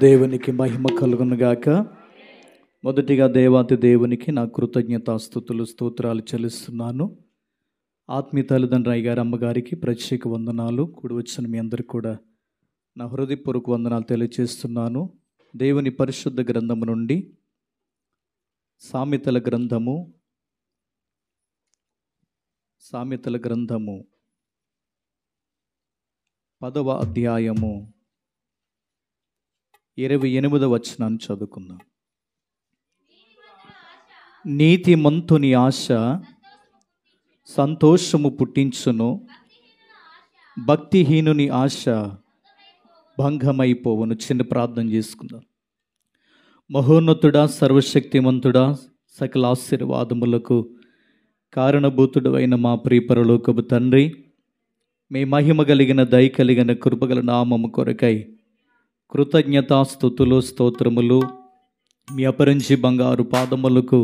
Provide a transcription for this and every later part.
దేవునికి మహిమ కలుగునుగాక. మొదటిగా దేవాతి దేవునికి నా కృతజ్ఞతాస్తుతులు స్తోత్రాలు చెల్లిస్తున్నాను. ఆత్మీయ తల్లిదండ్రులు అయ్యగారు అమ్మగారికి ప్రత్యేక వందనాలు. కూడి వచ్చిన మీ అందరికీ కూడా నా హృదయపూర్వక వందనాలు తెలియజేస్తున్నాను. దేవుని పరిశుద్ధ గ్రంథము నుండి సామెతల గ్రంథము 10వ అధ్యాయము 28వ వచనాన్ని చదువుకుందాం. నీతిమంతుని ఆశ సంతోషము పుట్టించును, భక్తిహీనుని ఆశ భంగమైపోవును. చిన్న ప్రార్థన చేసుకుందాం. మహోన్నతుడా, సర్వశక్తిమంతుడా, సకల ఆశీర్వాదములకు కారణభూతుడు అయిన మా ప్రియ పరలోకపు తండ్రి, మీ మహిమ కలిగిన దయ కలిగిన కృపగల నామము కొరకై కృతజ్ఞతాస్తుతులు స్తోత్రములు. మీ అపరించి బంగారు పాదములకు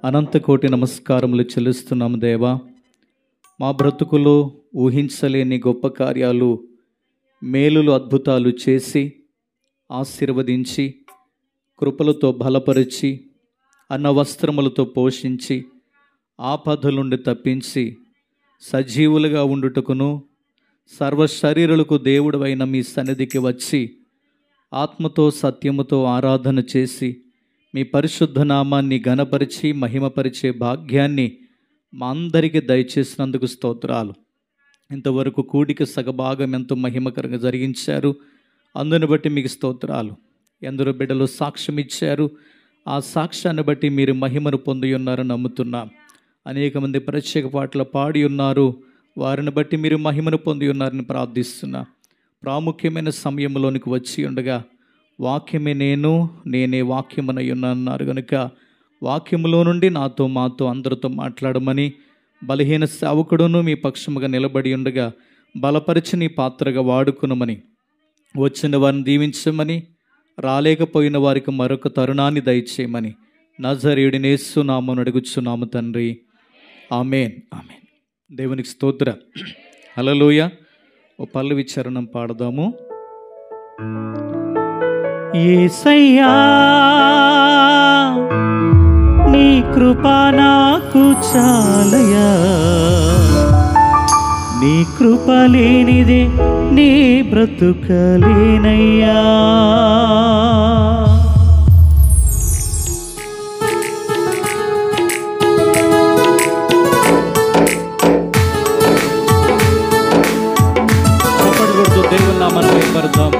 అనంతకోటి నమస్కారములు చెల్లిస్తున్నాము దేవా. మా బ్రతుకులో ఊహించలేని గొప్ప కార్యాలు, మేలులు, అద్భుతాలు చేసి ఆశీర్వదించి కృపలతో బలపరిచి అన్న వస్త్రములతో పోషించి ఆపదల నుండి తప్పించి సజీవులుగా ఉండుటకును సర్వ శరీరులకు దేవుడు అయిన మీ సన్నిధికి వచ్చి ఆత్మతో సత్యముతో ఆరాధన చేసి మీ పరిశుద్ధ నామాన్ని ఘనపరిచి మహిమపరిచే భాగ్యాన్ని మా అందరికీ దయచేసినందుకు స్తోత్రాలు. ఇంతవరకు కూడిక సగభాగం ఎంతో మహిమకరంగా జరిగించారు. అందుని బట్టి మీకు స్తోత్రాలు. ఎందరో బిడ్డలు సాక్ష్యం ఇచ్చారు. ఆ సాక్ష్యాన్ని బట్టి మీరు మహిమను పొంది ఉన్నారని నమ్ముతున్నాం. అనేక మంది ప్రత్యేక పాటలు పాడి ఉన్నారు. వారిని బట్టి మీరు మహిమను పొంది ఉన్నారని ప్రార్థిస్తున్నా. ప్రాముఖ్యమైన సమయంలోనికి వచ్చి ఉండగా వాక్యమే నేనే వాక్యమునై ఉన్నాన్నారు కనుక వాక్యములో నుండి నాతో మాతో అందరితో మాట్లాడమని, బలహీన సేవకుడును మీ పక్షముగా నిలబడి ఉండగా బలపరిచి నీ పాత్రగా వాడుకునమని, వచ్చిన వారిని దీవించమని, రాలేకపోయిన వారికి మరొక తరుణాన్ని దయచేయమని నజరేయుడైన యేసు నామమున అడుగుచున్నాము తండ్రి, ఆమేన్. ఆమేన్. దేవునికి స్తోత్ర. హల్లెలూయా. ఓ పల్లవి చరణం పాడదాము. యేసయ్యా నీ కృప నాకు చాలయా, నీ కృప లేనిదే నీ బ్రతుకలేనయ్యా. దేవుని నామమున మహిమపడదాం.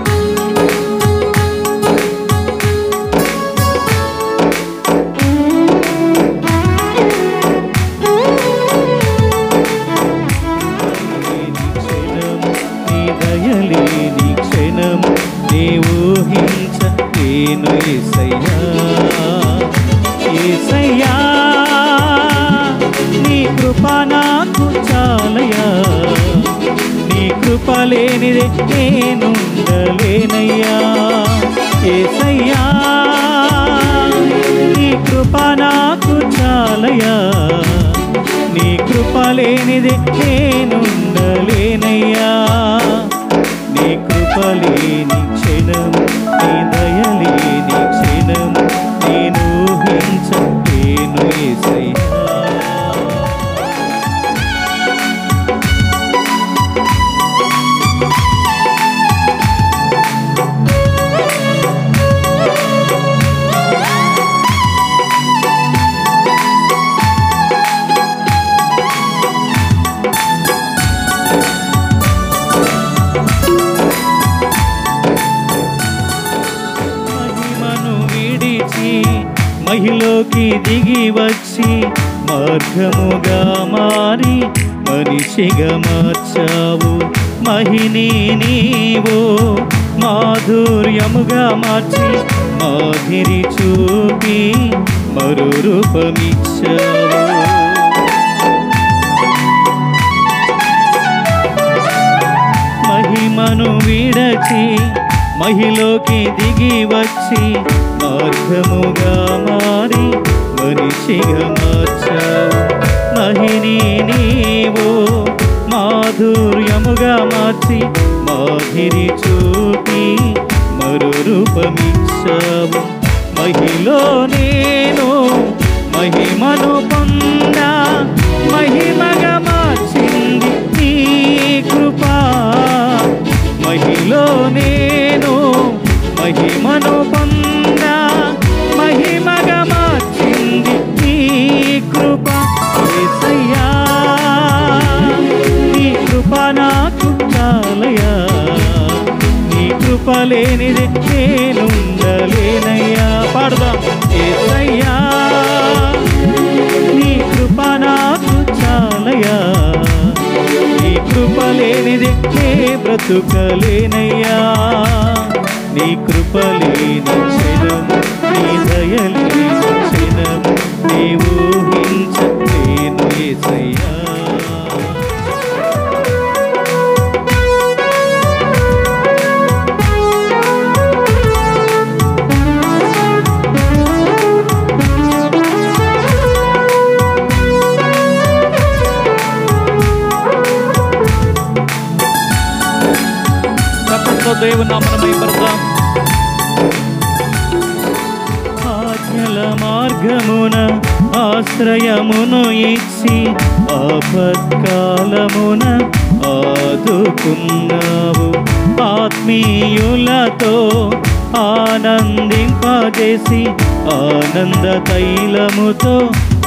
నీ దయలేని క్షణం నీ ఊహించలేను యేసయ్యా. యేసయ్యా నీ కృప నాకు చాలయా, నీ కృప లేనిదే నేనుండలేనయ్యా. యేసయ్యా నీ కృప నాకు చాలయా, నీ కృప లేనిదే నేనుండలేనయ్యా. నీ కృప లేని క్షణం, నీ దయ లేని క్షణం నేను ఊహించలేను యేసయ్యా. మహిలోకి దిగి వచ్చి మార్గముగా మారి మనిషిగా మార్చావు. మహిని నీవు మాధుర్యముగా మార్చి మాదిరి చూపి మరో రూపమిచ్చావు. మహిమను విడచి మహిలోకి దిగి వచ్చి మార్గముగా మారి మనిషిగా మార్చావు. మహిని నీవు మాధుర్యముగా మార్చి మాదిరి చూపి మరో రూపమిచ్చావు. మహిలో నేను మహిమను పొందా, మహిమగా మార్చింది నీ కృప. మహిలో నేను మహిమను పొందా, మహిమగా మార్చింది నీ కృప. యేసయ్యా నీ కృప నాకు చాలయ్యా, నీ కృప లేనిది నేనుండలేనయ్యా. పాడదాం. యేసయ్యా నీ కృప నాకు చాలయ్యా, నీ కృప లేనిది నే బ్రతుకలేనయ్యా. నీ కృప లేని క్షణము, నీ దయ లేని క్షణము నీ ఊహించలేను యేసయ్యా. దేవుని నామమున మహిమపడదాం. ఆజ్ఞల మార్గమున ఆశ్రయమును ఇచ్చి ఆపత్కాలమున ఆదుకున్నావు. ఆత్మీయులతో ఆనందింపజేసి ఆనంద తైలముతో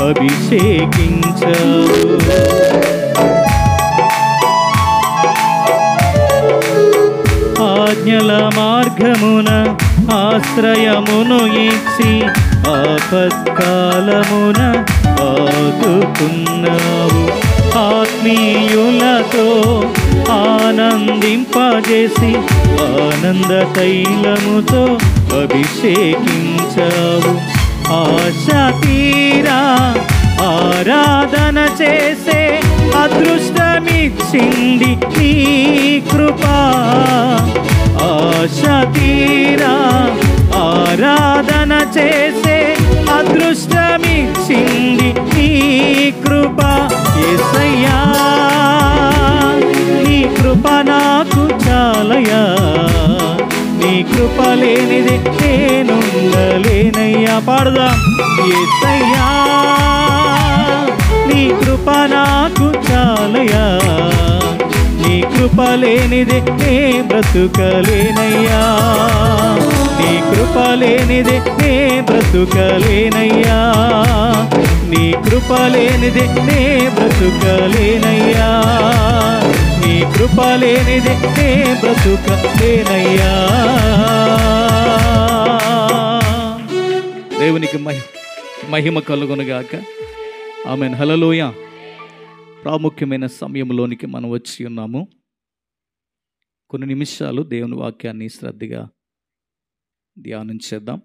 అభిషేకించావు. ఆజ్ఞల మార్గమున ఆశ్రయమును ఇచ్చి ఆపత్కాలమున ఆదుకున్నావు. ఆత్మీయులతో ఆనందింపజేసి ఆనంద తైలముతో అభిషేకించావు. ఆశ తీరా ఆరాధన చేసే అదృష్టమిచ్చింది నీ కృప. ఆశ తీరా ఆరాధన చేసే అదృష్టమిచ్చింది నీ కృప. యేసయ్యా నీ కృప నాకు చాలయ్యా, నీ కృప లేనిది నేనుండలేనయ్యా. పాడదాం. యేసయ్యా నీ కృప నాకు చాలయ్యా, నీ కృప లేనిది నే బ్రతుకలేనయ్యా. నీ కృప లేనిది నే బ్రతుకలేనయ్యా. నీ కృప లేనిది నే బ్రతుకలేనయ్యా. నీ కృప లేనిది నే బ్రతుకలేనయ్యా. దేవునికి మహిమ కలుగునుగాక. ఆమేన్. హల్లెలూయా. ప్రాముఖ్యమైన సమయంలోనికి మనం వచ్చి ఉన్నాము. కొన్ని నిమిషాలు దేవుని వాక్యాన్ని శ్రద్ధగా ధ్యానం చేద్దాం.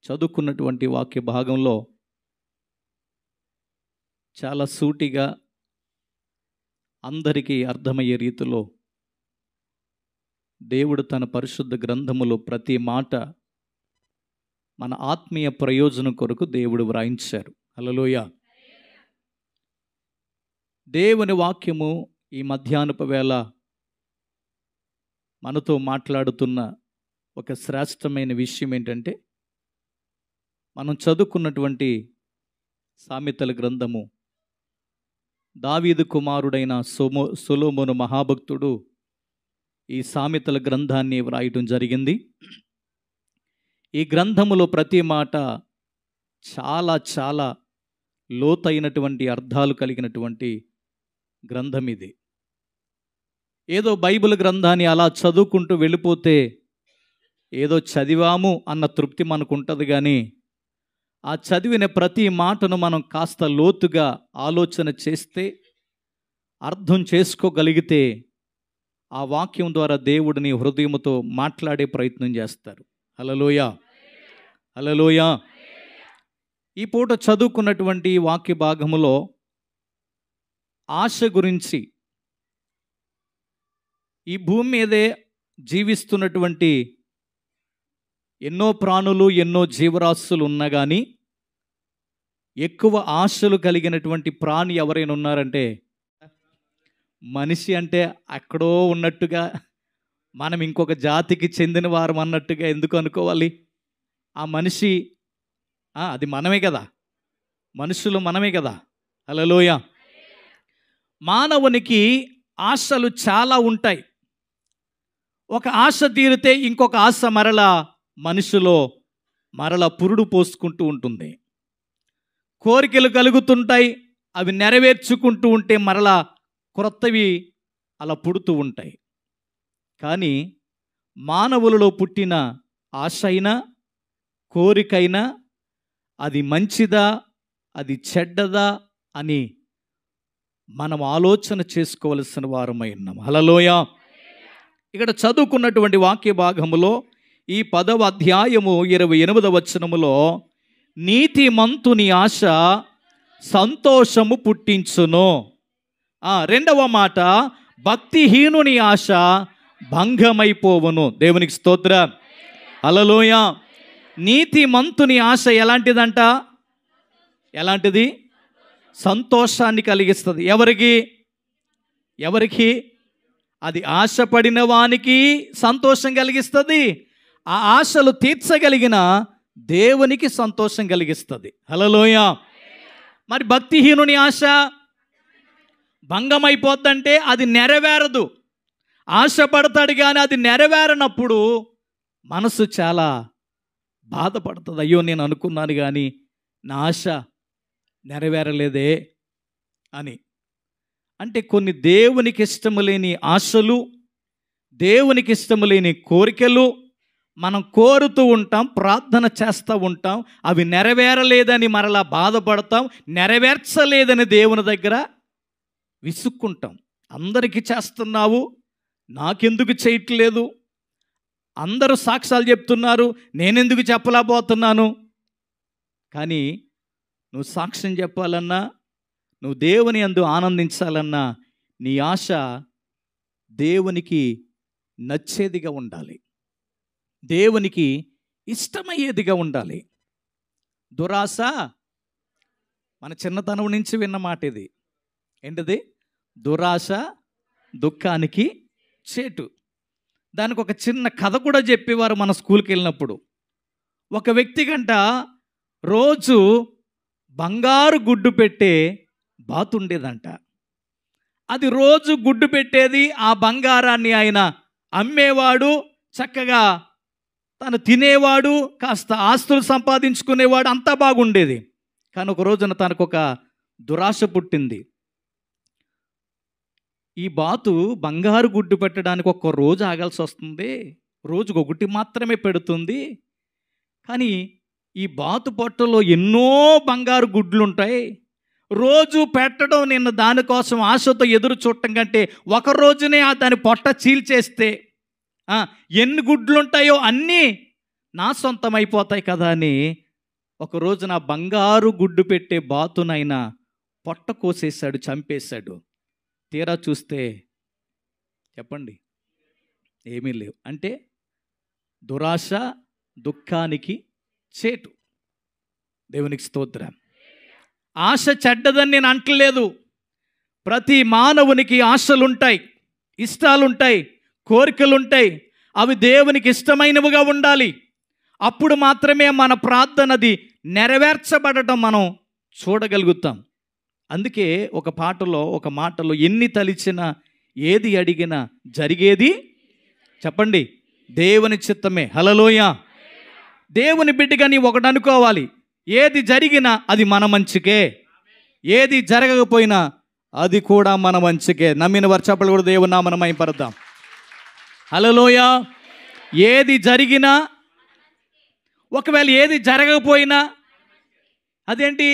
చదువుకున్నటువంటి వాక్య భాగంలో చాలా సూటిగా అందరికీ అర్థమయ్యే రీతిలో దేవుడు తన పరిశుద్ధ గ్రంథములో ప్రతి మాట మన ఆత్మీయ ప్రయోజనం కొరకు దేవుడు వ్రాయించారు. హల్లెలూయా. దేవుని వాక్యము ఈ మధ్యాహ్నపు వేళ మనతో మాట్లాడుతున్న ఒక శ్రేష్టమైన విషయం ఏంటంటే, మనం చదువుకున్నటువంటి సామెతల గ్రంథము దావీదు కుమారుడైన సొలొమోను మహాభక్తుడు ఈ సామెతల గ్రంథాన్ని వ్రాయటం జరిగింది. ఈ గ్రంథములో ప్రతి మాట చాలా చాలా లోతైనటువంటి అర్థాలు కలిగినటువంటి గ్రంథం ఇది. ఏదో బైబిల్ గ్రంథాన్ని అలా చదువుకుంటూ వెళ్ళిపోతే ఏదో చదివాము అన్న తృప్తి మనకు ఉంటుంది, కానీ ఆ చదివిన ప్రతి మాటను మనం కాస్త లోతుగా ఆలోచన చేస్తే, అర్థం చేసుకోగలిగితే ఆ వాక్యం ద్వారా దేవుడిని హృదయముతో మాట్లాడే ప్రయత్నం చేస్తారు. హల్లెలూయా. హల్లెలూయా. ఈ పూట చదువుకున్నటువంటి వాక్య భాగములో ఆశ గురించి, ఈ భూమి మీదే జీవిస్తున్నటువంటి ఎన్నో ప్రాణులు ఎన్నో జీవరాశులు ఉన్నా కానీ ఎక్కువ ఆశలు కలిగినటువంటి ప్రాణి ఎవరైనా ఉన్నారంటే మనిషి. అంటే ఎక్కడో ఉన్నట్టుగా మనం ఇంకొక జాతికి చెందిన వారం అన్నట్టుగా ఎందుకు అనుకోవాలి? ఆ మనిషి అది మనమే కదా, మనుషులు మనమే కదా. హల్లెలూయా. మానవునికి ఆశలు చాలా ఉంటాయి. ఒక ఆశ తీరితే ఇంకొక ఆశ మరలా మనిషిలో పురుడు పోసుకుంటూ ఉంటుంది. కోరికలు కలుగుతుంటాయి, అవి నెరవేర్చుకుంటూ ఉంటే మరలా క్రొత్తవి అలా పుడుతూ ఉంటాయి. కానీ మానవులలో పుట్టిన ఆశ అయినా కోరికైనా అది మంచిదా అది చెడ్డదా అని మనం ఆలోచన చేసుకోవలసిన వారమై ఉన్నాం. హల్లెలూయా. ఇక్కడ చదువుకున్నటువంటి వాక్య భాగములో ఈ 10వ అధ్యాయము 28వ వచనములో నీతిమంతుని ఆశ సంతోషము పుట్టించును. రెండవ మాట భక్తిహీనుని ఆశ భంగమైపోవును. దేవునికి స్తోత్రం. హల్లెలూయా. నీతిమంతుని ఆశ ఎలాంటిదంట? ఎలాంటిది? సంతోషాన్ని కలిగిస్తుంది. ఎవరికి? అది ఆశపడిన వానికి సంతోషం కలిగిస్తుంది. ఆ ఆశలు తీర్చగలిగిన దేవునికి సంతోషం కలిగిస్తుంది. హల్లెలూయా. మరి భక్తిహీనుని ఆశ భంగమైపోద్దంటే అది నెరవేరదు. ఆశపడతాడు కానీ అది నెరవేరనప్పుడు మనసు చాలా బాధపడుతుంది. అయ్యో, నేను అనుకున్నాను కానీ నా ఆశ నెరవేరలేదే అని. అంటే కొన్ని దేవునికి ఇష్టము లేని ఆశలు, దేవునికి ఇష్టము లేని కోరికలు మనం కోరుతూ ఉంటాం, ప్రార్థన చేస్తూ ఉంటాం. అవి నెరవేరలేదని మరలా బాధపడతాం, నెరవేర్చలేదని దేవుని దగ్గర విసుక్కుంటాం. అందరికీ చేస్తున్నావు, నాకెందుకు చేయట్లేదు? అందరూ సాక్ష్యాలు చెప్తున్నారు, నేనెందుకు చెప్పలేకపోతున్నాను? కానీ నువ్వు సాక్ష్యం చెప్పాలన్నా, నువ్వు దేవుని యందు ఆనందించాలన్నా నీ ఆశ దేవునికి నచ్చేదిగా ఉండాలి, దేవునికి ఇష్టమయ్యేదిగా ఉండాలి. దురాశ మన చిన్నతనం నుంచి విన్న మాట ఇది. ఏంటిది? దురాశ దుఃఖానికి చేటు. దానికి ఒక చిన్న కథ కూడా చెప్పేవారు మన స్కూల్కి వెళ్ళినప్పుడు. ఒక వ్యక్తి గంట రోజు బంగారు గుడ్డు పెట్టే బాతు ఉండేదంట. అది రోజు గుడ్డు పెట్టేది, ఆ బంగారాన్ని ఆయన అమ్మేవాడు, చక్కగా తను తినేవాడు, కాస్త ఆస్తులు సంపాదించుకునేవాడు, అంతా బాగుండేది. కానీ ఒక రోజున తనకు ఒక దురాశ పుట్టింది. ఈ బాతు బంగారు గుడ్డు పెట్టడానికి ఒక్క రోజు ఆగాల్సి వస్తుంది, రోజుకు ఒకటి మాత్రమే పెడుతుంది. కానీ ఈ బాతు పొట్టలో ఎన్నో బంగారు గుడ్లు ఉంటాయి. రోజు పెట్టడం, నిన్న దానికోసం ఆశతో ఎదురు చూడటం కంటే ఒక రోజునే దాని పొట్ట చీల్చేస్తే ఎన్ని గుడ్లు ఉంటాయో అన్నీ నా సొంతం అయిపోతాయి కదా అని ఒక రోజున బంగారు గుడ్డు పెట్టే బాతునైనా పొట్ట కోసేశాడు, చంపేశాడు. తీరా చూస్తే చెప్పండి, ఏమీ లేవు. అంటే దురాశ దుఃఖానికి చేటు. దేవునికి స్తోత్రం. ఆశ చెడ్డదని నేను అంటలేదు. ప్రతి మానవునికి ఆశలుంటాయి, ఇష్టాలుంటాయి, కోరికలుంటాయి. అవి దేవునికి ఇష్టమైనవిగా ఉండాలి. అప్పుడు మాత్రమే మన ప్రార్థనది నెరవేర్చబడటం మనం చూడగలుగుతాం. అందుకే ఒక పాటలో, ఒక మాటలో ఎన్ని తలిచినా ఏది అడిగినా జరిగేది చెప్పండి దేవుని చిత్తమే. హల్లెలూయా. దేవుని బిడ్డగా నీ ఒకటి అనుకోవాలి, ఏది జరిగినా అది మన మంచికే, ఏది జరగకపోయినా అది కూడా మన మంచికే. నమ్మిన వారు చెప్పలు కూడా దేవుని నామమున మహిమపరుద్దాం. హల్లెలూయా. ఏది జరిగినా, ఒకవేళ ఏది జరగకపోయినా అదేంటి,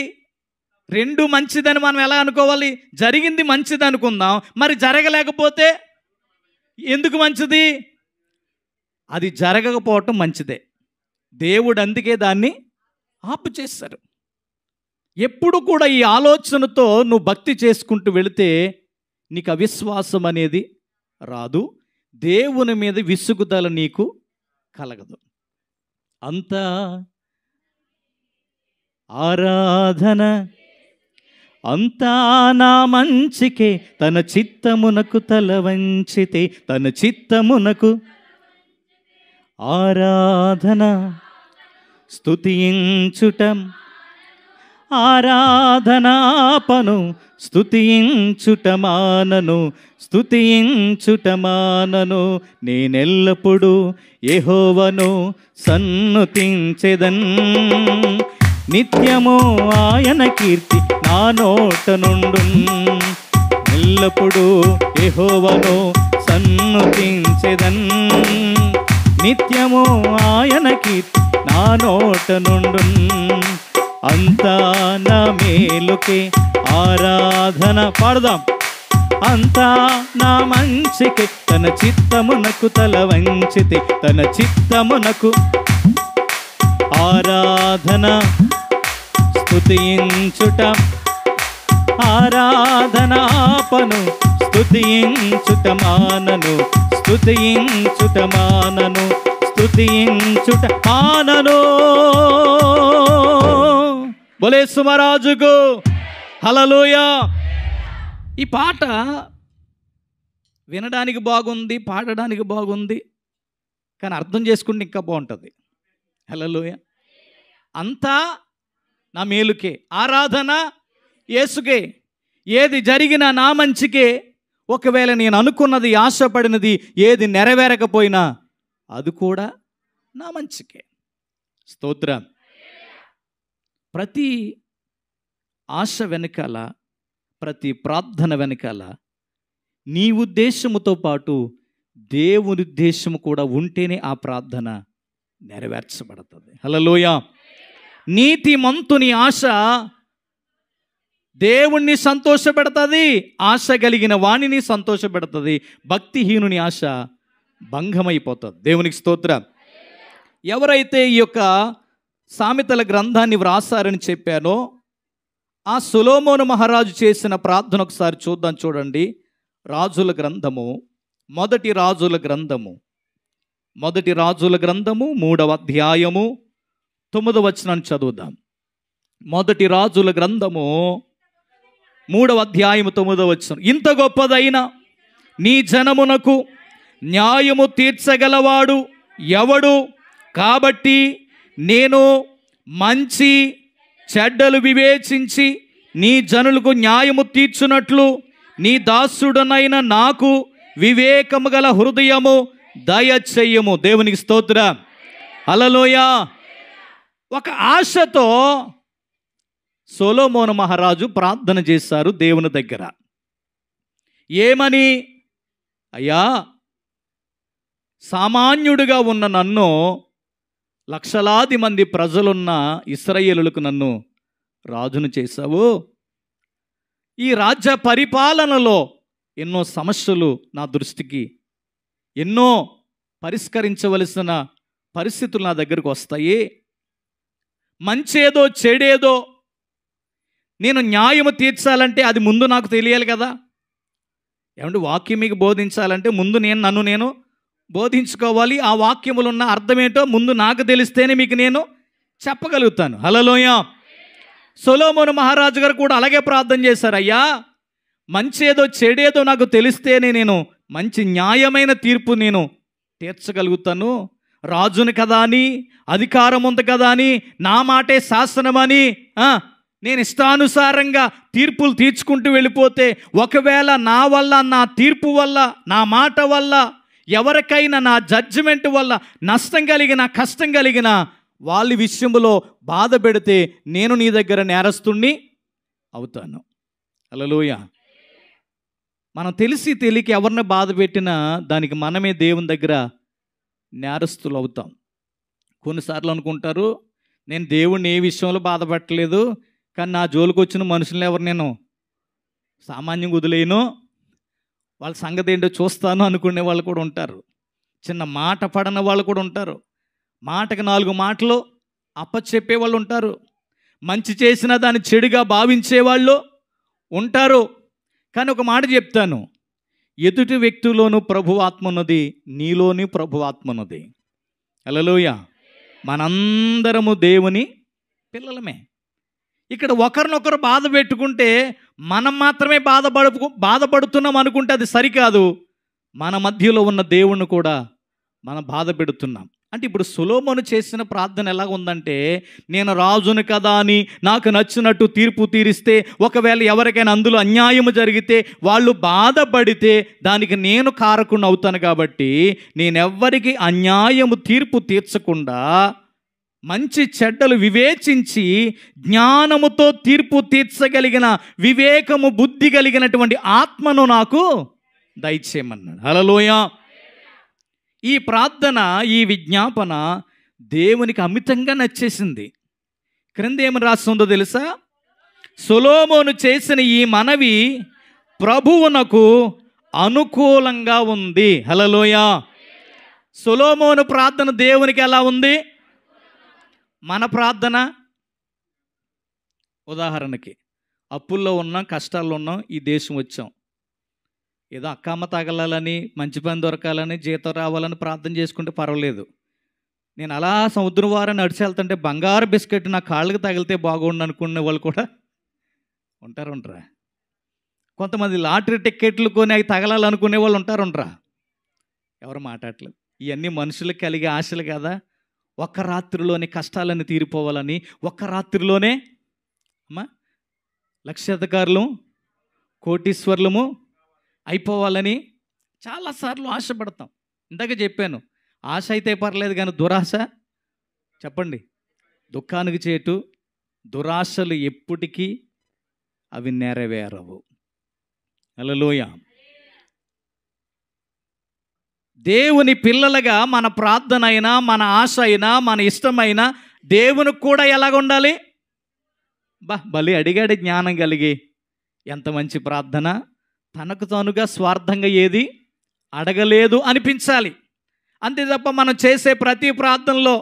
రెండు మంచిదని మనం ఎలా అనుకోవాలి? జరిగింది మంచిది అనుకుందాం, మరి జరగలేకపోతే ఎందుకు మంచిది? అది జరగకపోవటం మంచిదే. దేవుడు అందుకే దాన్ని ఆపు చేశారు. ఎప్పుడు కూడా ఈ ఆలోచనతో నువ్వు భక్తి చేసుకుంటూ వెళితే నీకు అవిశ్వాసం అనేది రాదు, దేవుని మీద విసుగుదల నీకు కలగదు. అంతా ఆరాధన అంతా నా మంచికే తన చిత్తమునకు తల వంచితే, తన చిత్తమునకు ఆరాధన స్తుతించుట, ఆరాధనాపను స్తుతించుట మానను, స్తుతించుట మానను. నేనెల్లప్పుడూ యెహోవాను సన్నుతించెదన్, నిత్యము ఆయన కీర్తి నా నోట నుండున్. ఎల్లప్పుడూ యెహోవాను సన్నుతించెదన్, నిత్యము ఆయన కీర్తి నా నోట నుండున్. అంతా నా మేలుకే ఆరాధన. పాడదాం. అంతా నా మంచికే తన చిత్తమునకు తల వంచితే, తన చిత్తమునకు ఆరాధన స్తుతించుట, ఆరాధనాపను స్తుతించుట మానను, స్తుతించుట మానను, స్తుతించుట మానను. బోలే సుమరాజుకు హల్లెలూయా. ఈ పాట వినడానికి బాగుంది, పాడడానికి బాగుంది, కానీ అర్థం చేసుకుంటే ఇంకా బాగుంటుంది. హల్లెలూయా. అంతా నా మేలుకే, ఆరాధన యేసుకే, ఏది జరిగినా నా మంచికే. ఒకవేళ నేను అనుకున్నది, ఆశపడినది ఏది నెరవేరకపోయినా అది కూడా నా మంచికే. స్తోత్రం. ప్రతి ఆశ వెనకాల, ప్రతి ప్రార్థన వెనకాల నీ ఉద్దేశముతో పాటు దేవుని ఉద్దేశము కూడా ఉంటేనే ఆ ప్రార్థన నెరవేర్చబడుతుంది. హల్లెలూయా. నీతిమంతుని ఆశ దేవుణ్ణి సంతోషపెడుతుంది, ఆశ కలిగిన వాణిని సంతోషపెడుతుంది. భక్తిహీనుని ఆశ భంగమైపోతుంది. దేవునికి స్తోత్రం. ఎవరైతే ఈ యొక్క సామెతల గ్రంథాన్ని వ్రాసారని చెప్పానో ఆ సొలొమోను మహారాజు చేసిన ప్రార్థన ఒకసారి చూద్దాం. చూడండి. రాజుల గ్రంథము, మొదటి రాజుల గ్రంథము, మొదటి రాజుల గ్రంథము 3వ అధ్యాయము 9వ వచనాన్ని చదువుదాం. మొదటి రాజుల గ్రంథము 3వ అధ్యాయము 9వ వచనం. ఇంత గొప్పదైన నీ జనమునకు న్యాయము తీర్చగలవాడు ఎవడు? కాబట్టి నేను మంచి చెడ్డలు వివేచించి నీ జనులకు న్యాయము తీర్చునట్లు నీ దాసుడనైన నాకు వివేకము గల హృదయము దయచెయ్యము. దేవునికి స్తోత్రం. హల్లెలూయా. ఒక ఆశతో సొలొమోను మహారాజు ప్రార్థన చేశారు దేవుని దగ్గర. ఏమని? అయ్యా, సామాన్యుడిగా ఉన్న నన్ను, లక్షలాది మంది ప్రజలున్న ఇశ్రాయేలులకు నన్ను రాజును చేశావు. ఈ రాజ్య పరిపాలనలో ఎన్నో సమస్యలు నా దృష్టికి, ఎన్నో పరిష్కరించవలసిన పరిస్థితులు నా దగ్గరకు వస్తాయి. మంచేదో చెడేదో నేను న్యాయము తీర్చాలంటే అది ముందు నాకు తెలియాలి కదా. ఏమంటే వాక్యం మీకు బోధించాలంటే ముందు నన్ను నేను బోధించుకోవాలి. ఆ వాక్యములు ఉన్న అర్థమేంటో ముందు నాకు తెలిస్తేనే మీకు నేను చెప్పగలుగుతాను. హల్లెలూయా. సొలొమోను మహారాజు గారు కూడా అలాగే ప్రార్థన చేశారు. అయ్యా, మంచేదో చెడేదో నాకు తెలిస్తేనే నేను మంచి న్యాయమైన తీర్పు నేను తీర్చగలుగుతాను. రాజుని కదా అని, అధికారం ఉంది కదా అని, నా మాటే శాసనమని నేను ఇష్టానుసారంగా తీర్పులు తీర్చుకుంటూ వెళ్ళిపోతే, ఒకవేళ నా వల్ల, నా తీర్పు వల్ల, నా మాట వల్ల ఎవరికైనా నా జడ్జిమెంట్ వల్ల నష్టం కలిగిన, కష్టం కలిగిన వాళ్ళ విషయంలో బాధ పెడితే నేను నీ దగ్గర నేరస్తుణ్ణి అవుతాను. హల్లెలూయా. మనం తెలిసి తెలియక ఎవరిని బాధ పెట్టినా దానికి మనమే దేవుని దగ్గర నేరస్తులు అవుతాం. కొన్నిసార్లు అనుకుంటారు, నేను దేవుణ్ణి ఏ విషయంలో బాధపెట్టలేదు, కానీ నా జోలికి వచ్చిన మనుషులను ఎవరు నేను సామాన్యంగా వదిలేయను, వాళ్ళ సంగతి ఏంటో చూస్తాను అనుకునే వాళ్ళు కూడా ఉంటారు. చిన్న మాట పడని వాళ్ళు కూడా ఉంటారు. మాటకి 4 మాటలు అప్పచెప్పే వాళ్ళు ఉంటారు. మంచి చేసిన దాన్ని చెడుగా భావించేవాళ్ళు ఉంటారు. కానీ ఒక మాట చెప్తాను, ఎదుటి వ్యక్తిలోనూ ప్రభు ఆత్మ ఉన్నది, నీలోని ప్రభు ఆత్మ ఉన్నది. హల్లెలూయా. మనందరము దేవుని పిల్లలమే. ఇక్కడ ఒకరినొకరు బాధ పెట్టుకుంటే మనం మాత్రమే బాధపడుతున్నాం అనుకుంటే అది సరికాదు. మన మధ్యలో ఉన్న దేవుణ్ణి కూడా మనం బాధ పెడుతున్నాం. అంటే ఇప్పుడు సొలొమోను చేసిన ప్రార్థన ఎలా ఉందంటే, నేను రాజును కదా అని నాకు నచ్చినట్టు తీర్పు తీరిస్తే, ఒకవేళ ఎవరికైనా అందులో అన్యాయము జరిగితే, వాళ్ళు బాధపడితే దానికి నేను కారకుని అవుతాను. కాబట్టి నేనెవ్వరికి అన్యాయము తీర్పు తీర్చకుండా మంచి చెడ్డలు వివేచించి జ్ఞానముతో తీర్పు తీర్చగలిగిన వివేకము, బుద్ధి కలిగినటువంటి ఆత్మను నాకు దయచేయమన్నాడు. హల్లెలూయా. ఈ ప్రార్థన, ఈ విజ్ఞాపన దేవునికి అమితంగా నచ్చేసింది. క్రింద ఏమని రాస్తుందో తెలుసా? సొలొమోను చేసిన ఈ మనవి ప్రభువునకు అనుకూలంగా ఉంది. హల్లెలూయా. సొలొమోను ప్రార్థన దేవునికి ఎలా ఉంది? మన ప్రార్థన, ఉదాహరణకి అప్పుల్లో ఉన్నాం, కష్టాల్లో ఉన్నాం, ఈ దేశం వచ్చాం, ఏదో అక్కమ్మ తగలాలని, మంచి పని దొరకాలని, జీతం రావాలని ప్రార్థన చేసుకుంటే పర్వాలేదు. నేను అలా సముద్రం వారం నడిచి వెళ్తుంటే బంగారు బిస్కెట్ నా కాళ్ళకి తగిలితే బాగుండు అనుకునే వాళ్ళు కూడా ఉంటారా? కొంతమంది లాటరీ టిక్కెట్లు కొని అవి తగలాలనుకునే వాళ్ళు ఉంటారా? ఎవరు మాట్లాడలేదు. ఇవన్నీ మనుషులకు కలిగే ఆశలు కదా. ఒక్క రాత్రిలోనే కష్టాలన్నీ తీరిపోవాలని, ఒక్క రాత్రిలోనే లక్షాధికారులు, కోటీశ్వర్లము అయిపోవాలని చాలాసార్లు ఆశపడతాం. ఇందాక చెప్పాను, ఆశ అయితే పర్లేదు కానీ దురాశ, చెప్పండి, దుఃఖానికి చేటు. దురాశలు ఎప్పటికీ అవి నెరవేరవు. హల్లెలూయా. దేవుని పిల్లలుగా మన ప్రార్థన అయినా, మన ఆశ అయినా, మన ఇష్టమైనా దేవునికి కూడా ఎలాగ ఉండాలి? బలి అడిగాడు జ్ఞానం కలిగి. ఎంత మంచి ప్రార్థన! తనకు తానుగా స్వార్థంగా ఏది అడగలేదు అనిపించాలి. అంతే తప్ప మనం చేసే ప్రతి ప్రార్థనలో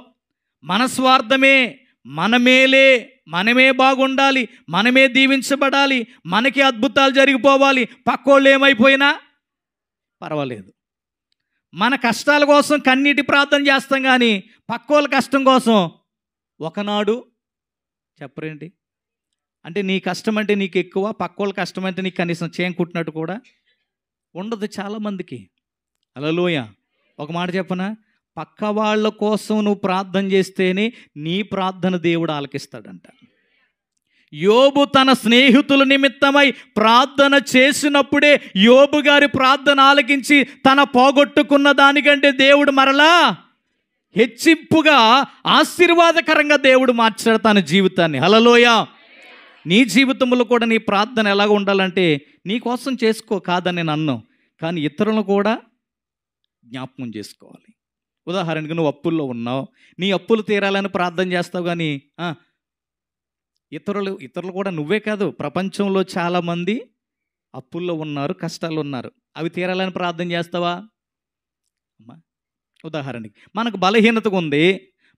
మన స్వార్థమే, మన మేలే, మనమే బాగుండాలి, మనమే దీవించబడాలి, మనకి అద్భుతాలు జరిగిపోవాలి, పక్కోళ్ళు ఏమైపోయినా పర్వాలేదు. మన కష్టాల కోసం కన్నీటి ప్రార్థన చేస్తాం కానీ పక్కోళ్ళ కష్టం కోసం ఒకనాడు చెప్పరేంటి? అంటే నీ కష్టం అంటే నీకు ఎక్కువ, పక్కోళ్ళ కష్టం అంటే నీకు కనీసం చేయం కుట్టినట్టు కూడా ఉండదు చాలామందికి. హల్లెలూయా. ఒక మాట చెప్పనా? పక్క వాళ్ళ కోసం నువ్వు ప్రార్థన చేస్తేనే నీ ప్రార్థన దేవుడు ఆలకిస్తాడంట. యోబు తన స్నేహితుల నిమిత్తమై ప్రార్థన చేసినప్పుడే యోబు గారి ప్రార్థన ఆలకించి తన పోగొట్టుకున్న దానికంటే దేవుడు మరలా హెచ్చింపుగా, ఆశీర్వాదకరంగా దేవుడు మార్చాడు తన జీవితాన్ని. హల్లెలూయా. నీ జీవితంలో కూడా నీ ప్రార్థన ఎలాగ ఉండాలంటే, నీ కోసం చేసుకో కాదని నేను అన్నాను, కానీ ఇతరులను కూడా జ్ఞాపకం చేసుకోవాలి. ఉదాహరణకు నువ్వు అప్పుల్లో ఉన్నావు, నీ అప్పులు తీరాలని ప్రార్థన చేస్తావు, కానీ ఇతరులు కూడా నువ్వే కాదు, ప్రపంచంలో చాలామంది అప్పుల్లో ఉన్నారు, కష్టాలు ఉన్నారు. అవి తీరాలని ప్రార్థన చేస్తావా? అమ్మా, ఉదాహరణకి మనకు బలహీనతగా ఉంది,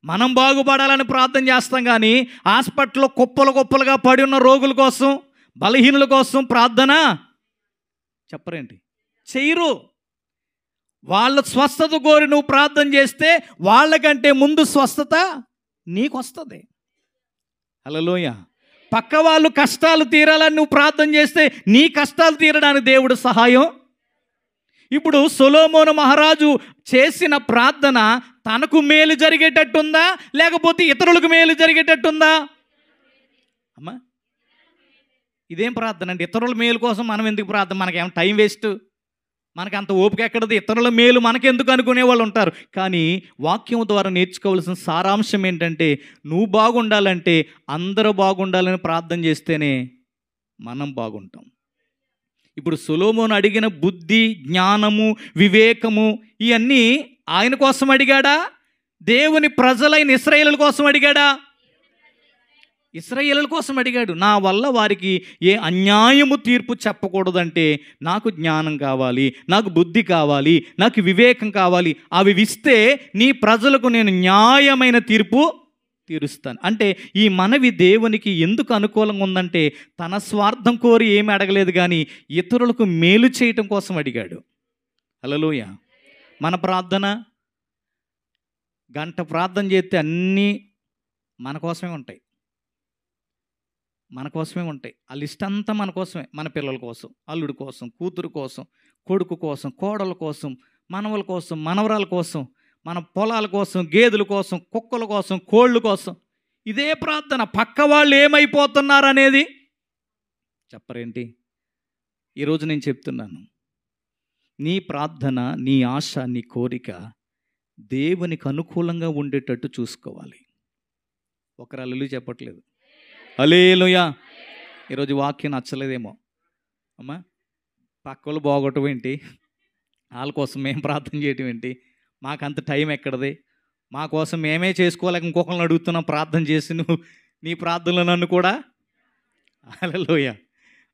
మనం బాగుపడాలని ప్రార్థన చేస్తాం, కానీ హాస్పిటల్లో కుప్పలుగా పడి ఉన్న రోగుల కోసం, బలహీనుల కోసం ప్రార్థన చెప్పరేంటి? చెయ్యరు. వాళ్ళ స్వస్థత కోరి నువ్వు ప్రార్థన చేస్తే వాళ్ళకంటే ముందు స్వస్థత నీకు వస్తుంది. హల్లెలూయా. పక్క వాళ్ళు కష్టాలు తీరాలని నువ్వు ప్రార్థన చేస్తే నీ కష్టాలు తీరడానికి దేవుడు సహాయం. ఇప్పుడు సొలొమోను మహారాజు చేసిన ప్రార్థన తనకు మేలు జరిగేటట్టుందా, లేకపోతే ఇతరులకు మేలు జరిగేటట్టుందా? అమ్మా, ఇదేం ప్రార్థన అండి? ఇతరుల మేలు కోసం మనం ఎందుకు ప్రార్థన? మనకేం టైం వేస్ట్, మనకు అంత ఓపిక ఎక్కడది? ఇతరుల మేలు మనకెందుకు అనుకునే వాళ్ళు ఉంటారు. కానీ వాక్యం ద్వారా నేర్చుకోవాల్సిన సారాంశం ఏంటంటే, నువ్వు బాగుండాలంటే అందరూ బాగుండాలని ప్రార్థన చేస్తేనే మనం బాగుంటాం. ఇప్పుడు సొలొమోను అడిగిన బుద్ధి, జ్ఞానము, వివేకము ఇవన్నీ ఆయన కోసం అడిగాడా? దేవుని ప్రజలైన ఇశ్రాయేలుల కోసం అడిగాడా? ఇశ్రాయేలుల కోసం అడిగాడు. నా వల్ల వారికి ఏ అన్యాయము తీర్పు చెప్పకూడదంటే నాకు జ్ఞానం కావాలి, నాకు బుద్ధి కావాలి, నాకు వివేకం కావాలి. అవి ఇస్తే నీ ప్రజలకు నేను న్యాయమైన తీర్పు తీరుస్తాను. అంటే ఈ మనవి దేవునికి ఎందుకు అనుకూలంగా ఉందంటే, తన స్వార్థం కోరి ఏమి అడగలేదు, కానీ ఇతరులకు మేలు చేయటం కోసం అడిగాడు. హల్లెలూయా. మన ప్రార్థన, గంట ప్రార్థన చేస్తే అన్నీ మన కోసమే ఉంటాయి. మన కోసమే ఉంటాయి. ఆ లిస్ట్ అంతా మన కోసమే. మన పిల్లల కోసం, అల్లుడి కోసం, కూతురు కోసం, కొడుకు కోసం, కోడల కోసం, మనవల కోసం, మనవరాల కోసం, మన పొలాల కోసం, గేదెల కోసం, కుక్కల కోసం, కోళ్ళ కోసం. ఇదే ప్రార్థన. పక్క వాళ్ళు ఏమైపోతున్నారు అనేది చెప్పరేంటి? ఈరోజు నేను చెప్తున్నాను, నీ ప్రార్థన, నీ ఆశ, నీ కోరిక దేవునికి అనుకూలంగా ఉండేటట్టు చూసుకోవాలి. ఒకరు హల్లెలూయా చెప్పట్లేదు. హల్లెలూయా. ఈరోజు వాక్యం నచ్చలేదేమో. అమ్మా, పక్కలు బాగొట్టడం ఏంటి, వాళ్ళ కోసం మేము ప్రార్థన చేయటం ఏంటి, మాకంత టైం ఎక్కడది, మా కోసం మేమే చేసుకోలేక ఇంకొకరిని అడుగుతున్నాం ప్రార్థన చేసి, నువ్వు నీ ప్రార్థనలో నన్ను కూడా. హల్లెలూయా.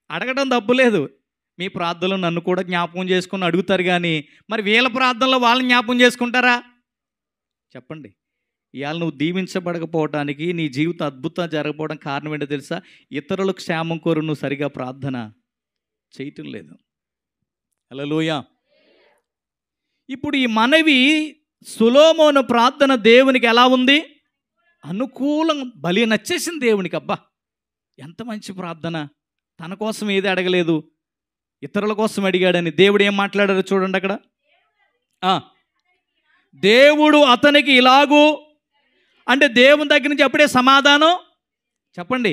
అడగడం తప్పులేదు. మీ ప్రార్థనలో నన్ను కూడా జ్ఞాపకం చేసుకొని అడుగుతారు, కానీ మరి వీళ్ళ ప్రార్థనలో వాళ్ళని జ్ఞాపకం చేసుకుంటారా? చెప్పండి. ఇవాళ నువ్వు దీవించబడకపోవడానికి, నీ జీవితం అద్భుతం జరగకపోవడం కారణం ఏంటో తెలుసా? ఇతరులకు క్షేమం కోరు నువ్వు సరిగా ప్రార్థన చేయటం లేదు. హల్లెలూయా. ఇప్పుడు ఈ మనవి సొలొమోను ప్రార్థన దేవునికి ఎలా ఉంది? అనుకూలం. బలి నచ్చేసింది దేవునికి. అబ్బా, ఎంత మంచి ప్రార్థన. తన కోసం ఏది అడగలేదు, ఇతరుల కోసం అడిగాడని. దేవుడు ఏం మాట్లాడారో చూడండి అక్కడ. దేవుడు అతనికి ఇలాగూ అంటే దేవుని దగ్గర నుంచి అప్పుడే సమాధానం. చెప్పండి.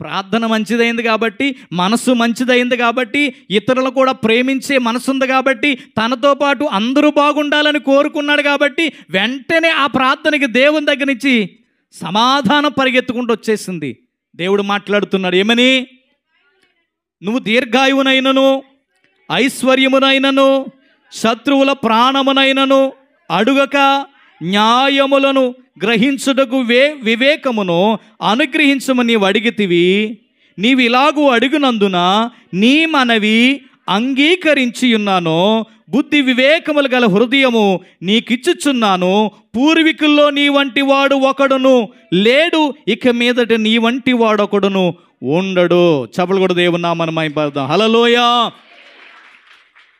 ప్రార్థన మంచిదైంది కాబట్టి, మనసు మంచిదైంది కాబట్టి, ఇతరులు కూడా ప్రేమించే మనసు ఉంది కాబట్టి, తనతో పాటు అందరూ బాగుండాలని కోరుకున్నాడు కాబట్టి, వెంటనే ఆ ప్రార్థనకి దేవుని దగ్గర నుంచి సమాధానం పరిగెత్తుకుంటూ వచ్చేసింది. దేవుడు మాట్లాడుతున్నాడు ఏమని? నువ్వు దీర్ఘాయువునైనను, ఐశ్వర్యమునైనను, శత్రువుల ప్రాణమునైనను అడుగక న్యాయములను గ్రహించుటకు వివేకమును అనుగ్రహించమని నీవు అడిగితివి. నీవు ఇలాగూ అడుగునందున నీ మనవి అంగీకరించి ఉన్నాను. బుద్ధి వివేకములు గల హృదయము నీకిచ్చుచున్నాను. పూర్వీకుల్లో నీ వంటి వాడు ఒకడును లేడు, ఇక మీదట నీ వంటి వాడు ఒకడును ఉండడు. చప్పలు కూడా దేవుని నామమున మహిమపడదాం. హల్లెలూయా.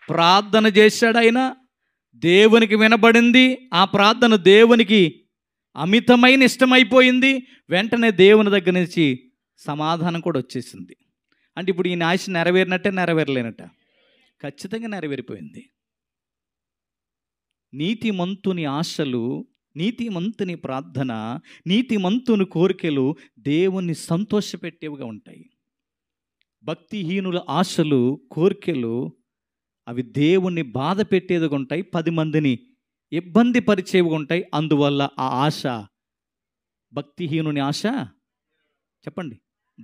ప్రార్థన చేశాడు ఆయన, దేవునికి వినబడింది. ఆ ప్రార్థన దేవునికి అమితమైన ఇష్టమైపోయింది. వెంటనే దేవుని దగ్గర నుంచి సమాధానం కూడా వచ్చేసింది. అంటే ఇప్పుడు ఈయన ఆశ నెరవేరినట్టే, నెరవేరలేనట్ట? ఖచ్చితంగా నెరవేరిపోయింది. నీతిమంతుని ఆశలు, నీతిమంతుని ప్రార్థన, నీతిమంతుని కోరికలు దేవుణ్ణి సంతోషపెట్టేవిగా ఉంటాయి. భక్తిహీనుల ఆశలు, కోరికలు అవి దేవుణ్ణి బాధ పెట్టేదిగా ఉంటాయి, 10 మందిని ఇబ్బంది పరిచేవిగా ఉంటాయి. అందువల్ల ఆ ఆశ, భక్తిహీనుని ఆశ, చెప్పండి,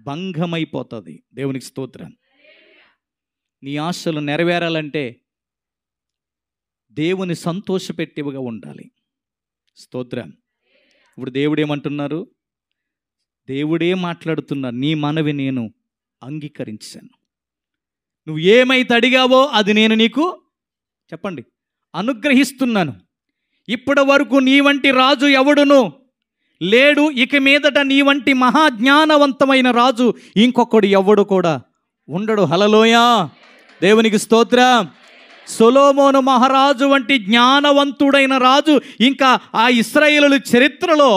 భంగమైపోతుంది. దేవునికి స్తోత్రం. నీ ఆశలు నెరవేరాలంటే దేవుని సంతోషపెట్టేవిగా ఉండాలి. స్తోత్రం. ఇప్పుడు దేవుడేమంటున్నారు? దేవుడే మాట్లాడుతున్నారు. నీ మనవి నేను అంగీకరించాను. నువ్వు ఏమైతే అడిగావో అది నేను నీకు, చెప్పండి, అనుగ్రహిస్తున్నాను. ఇప్పటి వరకు నీ వంటి రాజు ఎవడును లేడు, ఇక మీదట నీ వంటి మహాజ్ఞానవంతమైన రాజు ఇంకొకడు ఎవడు కూడా ఉండడు. హల్లెలూయా. దేవునికి స్తోత్రం. సొలొమోను మహారాజు వంటి జ్ఞానవంతుడైన రాజు ఇంకా ఆ ఇశ్రాయేలుల చరిత్రలో,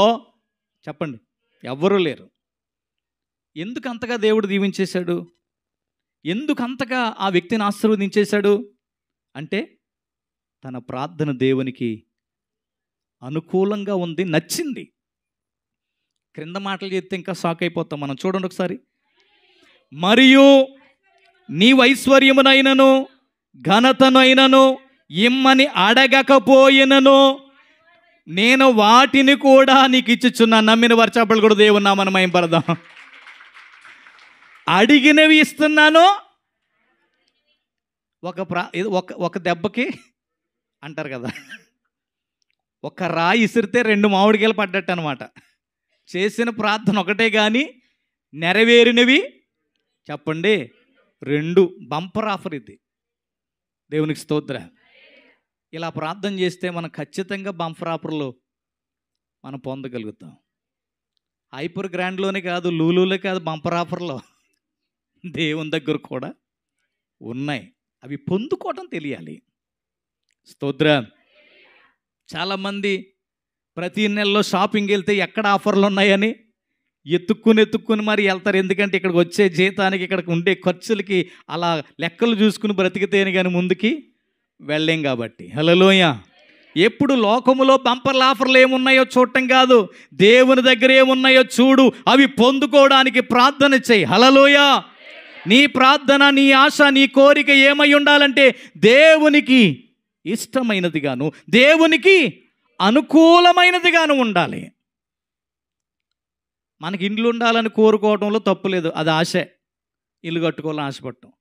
చెప్పండి, ఎవ్వరూ లేరు. ఎందుకు అంతగా దేవుడు దీవించేశాడు? ఎందుకు అంతగా ఆ వ్యక్తిని ఆశీర్వదించేశాడు? అంటే తన ప్రార్థన దేవునికి అనుకూలంగా ఉంది, నచ్చింది. క్రింద మాటలు చెప్తే ఇంకా షాక్ అయిపోతాం మనం. చూడండి ఒకసారి. మరియు నీవు ఐశ్వర్యమునైనను ఘనతనైనను ఇమ్మని అడగకపోయినను నేను వాటిని కూడా నీకు ఇచ్చుచున్నాను. నమ్మిన వారి చప్పట్లు కూడా దేవుని నామమున మహిమపడదాం. అడిగినవి ఇస్తున్నాను. ఒక దెబ్బకి అంటారు కదా, ఒక రాయి ఇసిరితే 2 మామిడికాయలు పడ్డట్టు అనమాట. చేసిన ప్రార్థన ఒకటే కానీ నెరవేరినవి, చెప్పండి, 2. బంపర్ ఆఫర్ ఇది. దేవునికి స్తోత్రం. ఇలా ప్రార్థన చేస్తే మనం ఖచ్చితంగా బంపర్ ఆఫర్లో మనం పొందగలుగుతాం. హైపర్ గ్రాండ్లోనే కాదు, లూలులో కాదు, బంపర్ ఆఫర్లో దేవుని దగ్గర కూడా ఉన్నాయి. అవి పొందుకోవటం తెలియాలి. స్తోత్రం. చాలామంది ప్రతి నెలలో షాపింగ్ వెళ్తే ఎక్కడ ఆఫర్లు ఉన్నాయని ఎత్తుక్కుని మరి వెళ్తారు. ఎందుకంటే ఇక్కడికి వచ్చే జీతానికి, ఇక్కడికి ఉండే ఖర్చులకి అలా లెక్కలు చూసుకుని బ్రతికితేనే కానీ ముందుకి వెళ్ళలేం కాబట్టి. హల్లెలూయా. ఎప్పుడు లోకములో బంపర్ల ఆఫర్లు ఏమున్నాయో చూడటం కాదు, దేవుని దగ్గర ఏమున్నాయో చూడు, అవి పొందుకోవడానికి ప్రార్థన చెయ్యి. హల్లెలూయా. నీ ప్రార్థన, నీ ఆశ, నీ కోరిక ఏమై ఉండాలంటే దేవునికి ఇష్టమైనదిగాను, దేవునికి అనుకూలమైనదిగాను ఉండాలి. మనకి ఇండ్లు ఉండాలని కోరుకోవడంలో తప్పు లేదు, అది ఆశే. ఇల్లు కట్టుకోవాలని ఆశపడటం.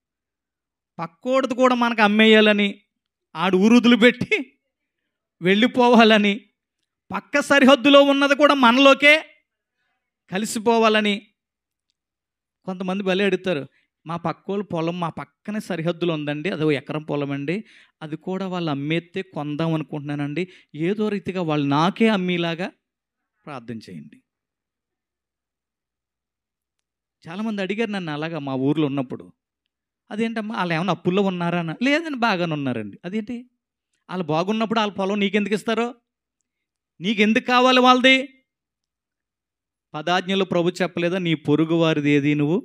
పక్కోడిది కూడా మనకు అమ్మేయాలని, ఆడు ఉరుదులు పెట్టి వెళ్ళిపోవాలని, పక్క సరిహద్దులో ఉన్నది కూడా మనలోకే కలిసిపోవాలని. కొంతమంది బలి అడుగుతారు, మా పక్కోళ్ళు పొలం మా పక్కనే సరిహద్దులో ఉందండి, అది 1 ఎకరం పొలం అండి, అది కూడా వాళ్ళు అమ్మేస్తే కొందాం అనుకుంటున్నానండి, ఏదో రీతిగా వాళ్ళు నాకే అమ్మేలాగా ప్రార్థన చేయండి. చాలామంది అడిగారు నన్ను అలాగా మా ఊర్లో ఉన్నప్పుడు, అదేంటమ్మా వాళ్ళు ఏమైనా అప్పుల్లో ఉన్నారా అన్న. లేదని బాగానే ఉన్నారండి. అదేంటి, వాళ్ళు బాగున్నప్పుడు వాళ్ళ పొలం నీకెందుకు ఇస్తారో, నీకెందుకు కావాలి వాళ్ళది? పదాజ్ఞలు ప్రభు చెప్పలేదా, నీ పొరుగు వారిది ఏది నువ్వు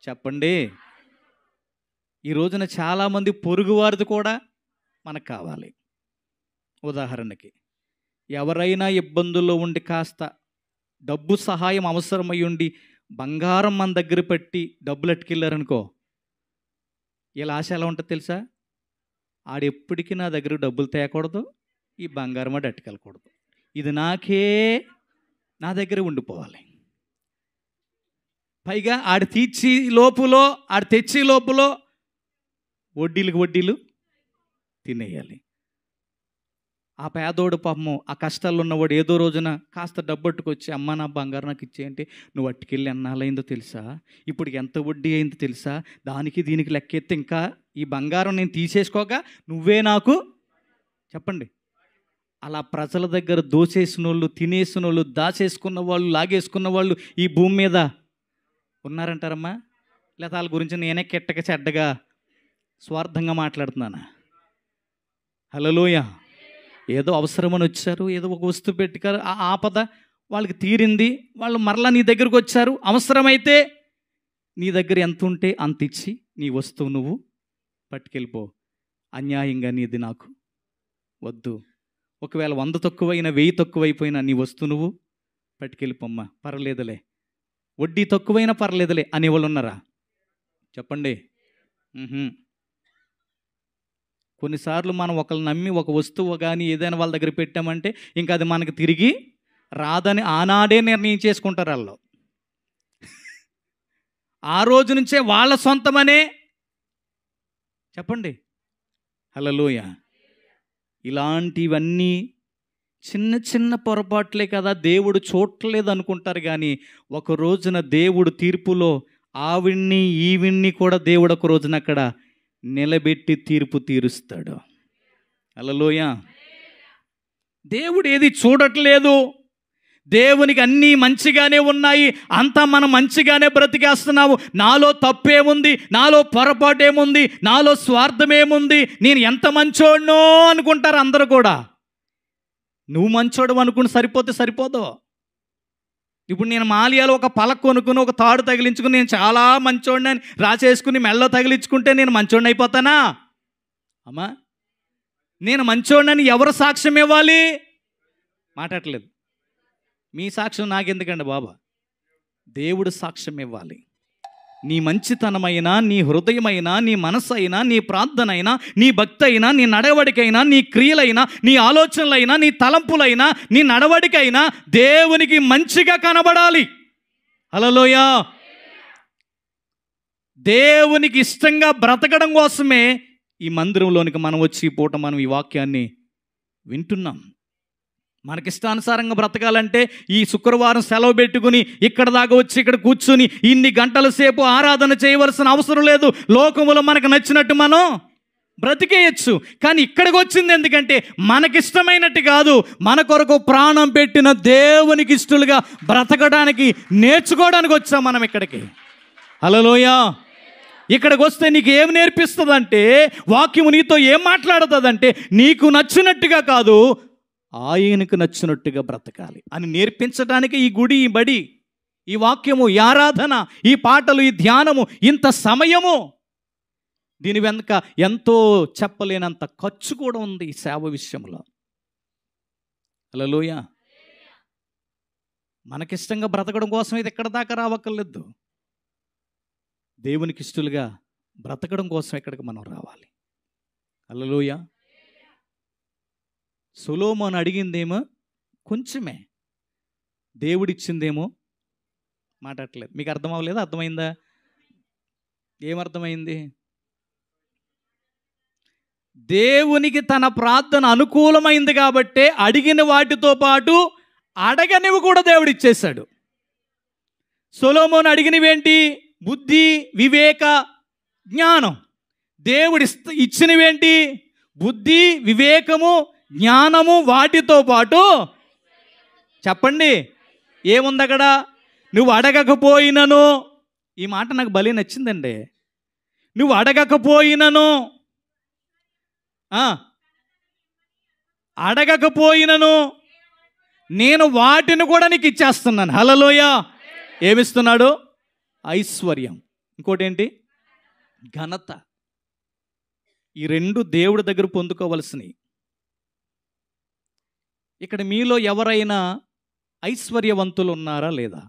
చెప్పండి. ఈ రోజున చాలామంది పొరుగువారిది కూడా మనకు కావాలి. ఉదాహరణకి ఎవరైనా ఇబ్బందుల్లో ఉండి కాస్త డబ్బు సహాయం అవసరమై ఉండి బంగారం మన దగ్గర పెట్టి డబ్బులు అట్టుకెళ్ళారనుకో, ఇలా ఆశ ఎలా ఉంటుంది తెలుసా? ఆడెప్పటికీ నా దగ్గర డబ్బులు తేకూడదు, ఈ బంగారం ఆడు అట్టుకెళ్ళకూడదు, ఇది నాకే నా దగ్గర ఉండిపోవాలి. పైగా ఆడు తెచ్చి లోపులో వడ్డీలకు వడ్డీలు తినేయాలి. ఆ పేదోడు పాపము, ఆ కష్టాల్లో ఉన్నవాడు ఏదో రోజున కాస్త డబ్బు అట్టుకొచ్చి, అమ్మ నా బంగారం నాకు ఇచ్చేయంటే, నువ్వు అట్టుకెళ్ళి ఎన్నాళ్ళైందో తెలుసా, ఇప్పుడు ఎంత వడ్డీ అయిందో తెలుసా, దానికి దీనికి లెక్కెత్తే ఇంకా ఈ బంగారం నేను తీసేసుకోగా నువ్వే నాకు చెప్పండి. అలా ప్రజల దగ్గర దోచేసిన వాళ్ళు, తినేసిన వాళ్ళు, దాచేసుకున్న వాళ్ళు, లాగేసుకున్న వాళ్ళు ఈ భూమి మీద ఉన్నారంటారమ్మా? లేదా వాళ్ళ గురించి నేనే కెట్టక చెడ్డగా స్వార్థంగా మాట్లాడుతున్నానా? హల్లెలూయా. ఏదో అవసరమని వచ్చారు, ఏదో ఒక వస్తువు పెట్టుకారు, ఆ ఆపద వాళ్ళకి తీరింది, వాళ్ళు మరలా నీ దగ్గరకు వచ్చారు. అవసరమైతే నీ దగ్గర ఎంత ఉంటే అంత ఇచ్చి నీ వస్తువు నువ్వు పట్టుకెళ్ళిపో. అన్యాయంగా నీది నాకు వద్దు. ఒకవేళ 100 తక్కువైనా 1000 తక్కువైపోయినా నీ వస్తువు నువ్వు పట్టుకెళ్ళిపోమ్మా, పర్లేదులే, వడ్డీ తక్కువైనా పర్లేదులే అనేవాళ్ళు ఉన్నారా చెప్పండి? కొన్నిసార్లు మనం ఒకళ్ళు నమ్మి ఒక వస్తువు కానీ ఏదైనా వాళ్ళ దగ్గర పెట్టామంటే ఇంకా అది మనకు తిరిగి రాదని ఆనాడే నిర్ణయం చేసుకుంటారు వాళ్ళు. ఆ రోజు నుంచే వాళ్ళ సొంతమనే చెప్పండి. హల్లెలూయా. ఇలాంటివన్నీ చిన్న చిన్న పొరపాట్లే కదా, దేవుడు చూడలేదు అనుకుంటారు. కానీ ఒక రోజున దేవుడు తీర్పులో ఆవిడ్ని ఈవిడ్ని కూడా దేవుడు ఒక రోజున అక్కడ నిలబెట్టి తీర్పు తీరుస్తాడు. హల్లెలూయా. దేవుడు ఏది చూడట్లేదు, దేవునికి అన్నీ మంచిగానే ఉన్నాయి, అంతా మనం మంచిగానే బ్రతికేస్తున్నాము. నాలో తప్పేముంది, నాలో పొరపాటేముంది, నాలో స్వార్థమేముంది, నేను ఎంత మంచోడ్నో అనుకుంటారు అందరూ కూడా. నువ్వు మంచోడు అనుకుని సరిపోతే సరిపోదు. ఇప్పుడు నేను మాలియాలో ఒక పలక కొనుక్కుని ఒక తాడు తగిలించుకుని నేను చాలా మంచోడిని అని రాసేసుకుని మెళ్ళలో తగిలించుకుంటే నేను మంచోడిని అయిపోతానా? అమ్మా, నేను మంచోడిని ఎవరు సాక్ష్యం ఇవ్వాలి? మాట్లాడలేదు. మీ సాక్ష్యం నాకెందుకండి బాబా? దేవుడు సాక్ష్యం ఇవ్వాలి. నీ మంచితనమైనా, నీ హృదయమైనా, నీ మనస్సు అయినా, నీ ప్రార్థన అయినా, నీ భక్తి అయినా, నీ నడవడికైనా, నీ క్రియలైనా, నీ ఆలోచనలైనా, నీ తలంపులైనా, నీ నడవడికైనా దేవునికి మంచిగా కనబడాలి. హల్లెలూయా. దేవునికి ఇష్టంగా బ్రతకడం కోసమే ఈ మందిరంలోనికి మనం వచ్చి ఈ పూట మనం ఈ వాక్యాన్ని వింటున్నాం. మనకిష్టానుసారంగా బ్రతకాలంటే ఈ శుక్రవారం సెలవు పెట్టుకుని ఇక్కడ దాకా వచ్చి ఇక్కడ కూర్చుని ఇన్ని గంటల సేపు ఆరాధన చేయవలసిన అవసరం లేదు. లోకములో మనకు నచ్చినట్టు మనం బ్రతికేయచ్చు. కానీ ఇక్కడికి వచ్చింది ఎందుకంటే మనకిష్టమైనట్టు కాదు, మన కొరకు ప్రాణం పెట్టిన దేవునికి ఇష్టలుగా బ్రతకడానికి నేర్చుకోవడానికి వచ్చాం మనం ఇక్కడికి. హల్లెలూయా. ఇక్కడికి వస్తే నీకు ఏం నేర్పిస్తుందంటే, వాక్యము నీతో ఏం మాట్లాడుతుందంటే, నీకు నచ్చినట్టుగా కాదు ఆయనకు నచ్చినట్టుగా బ్రతకాలి అని నేర్పించడానికి ఈ గుడి, ఈ బడి. ఈ వాక్యము, ఈ ఆరాధన, ఈ పాటలు, ఈ ధ్యానము, ఇంత సమయము, దీని వెనుక ఎంతో చెప్పలేనంత ఖర్చు కూడా ఉంది ఈ సేవ విషయంలో. హల్లెలూయా. మనకిష్టంగా బ్రతకడం కోసం ఇది ఎక్కడ దాకా రావక్కర్లేదు. దేవునికి ఇష్టలుగా బ్రతకడం కోసం ఎక్కడికి మనం రావాలి. హల్లెలూయా. సొలొమోను అడిగిందేమో కొంచెమే, దేవుడిచ్చిందేమో మాట్లాడట్లేదు. మీకు అర్థం అవ్వలేదా? అర్థమైందా? ఏమర్థమైంది? దేవునికి తన ప్రార్థన అనుకూలమైంది కాబట్టే అడిగిన వాటితో పాటు అడగనివి కూడా దేవుడు ఇచ్చేశాడు. సొలొమోను అడిగినవేంటి? బుద్ధి, వివేక, జ్ఞానం. దేవుడు ఇచ్చినవేంటి? బుద్ధి, వివేకము, జ్ఞానము. వాటితో పాటు చెప్పండి ఏముంది అక్కడ? నువ్వు అడగకపోయినను, ఈ మాట నాకు భలే నచ్చిందండి. నువ్వు అడగకపోయినను, అడగకపోయినను నేను వాటిని కూడా నీకు ఇచ్చేస్తున్నాను. హల్లెలూయా. ఏమిస్తున్నాడు? ఐశ్వర్యం. ఇంకోటి ఏంటి? ఘనత. ఈ రెండు దేవుడి దగ్గర పొందుకోవలసినవి. ఇక్కడ మీలో ఎవరైనా ఐశ్వర్యవంతులు ఉన్నారా లేదా?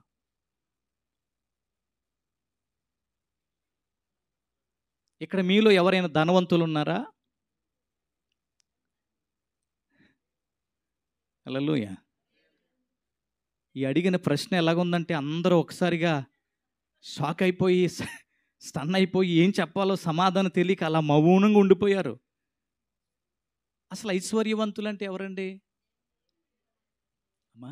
ఇక్కడ మీలో ఎవరైనా ధనవంతులు ఉన్నారా? హల్లెలూయా. ఈ అడిగిన ప్రశ్న ఎలాగుందంటే అందరూ ఒకసారిగా షాక్ అయిపోయి, స్టన్ అయిపోయి, ఏం చెప్పాలో సమాధానం తెలియక అలా మౌనంగా ఉండిపోయారు. అసలు ఐశ్వర్యవంతులు అంటే ఎవరండి? అమ్మా,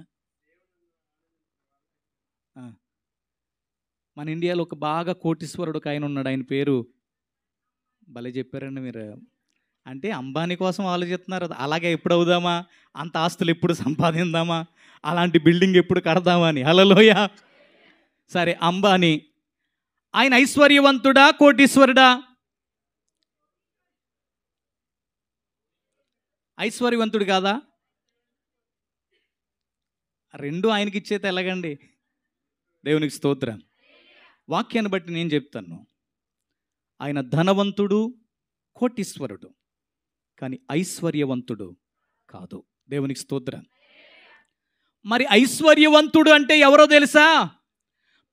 మన ఇండియాలో ఒక బాగా కోటీశ్వరుడు ఒక ఆయన ఉన్నాడు. ఆయన పేరు భలే చెప్పారండి మీరు. అంటే అంబానీ కోసం ఆలోచిస్తున్నారు. అలాగే ఎప్పుడు అవుదామా, అంత ఆస్తులు ఎప్పుడు సంపాదిందామా, అలాంటి బిల్డింగ్ ఎప్పుడు కడదామా అని. హల్లెలూయా. సరే, అంబానీ ఆయన ఐశ్వర్యవంతుడా, కోటీశ్వరుడా? ఐశ్వర్యవంతుడు కాదా? రెండు ఆయనకి ఇచ్చేతే ఎలాగండి? దేవునికి స్తోత్రం. వాక్యాన్ని బట్టి నేను చెప్తాను, ఆయన ధనవంతుడు, కోటీశ్వరుడు, కానీ ఐశ్వర్యవంతుడు కాదు. దేవునికి స్తోత్రం. మరి ఐశ్వర్యవంతుడు అంటే ఎవరో తెలుసా?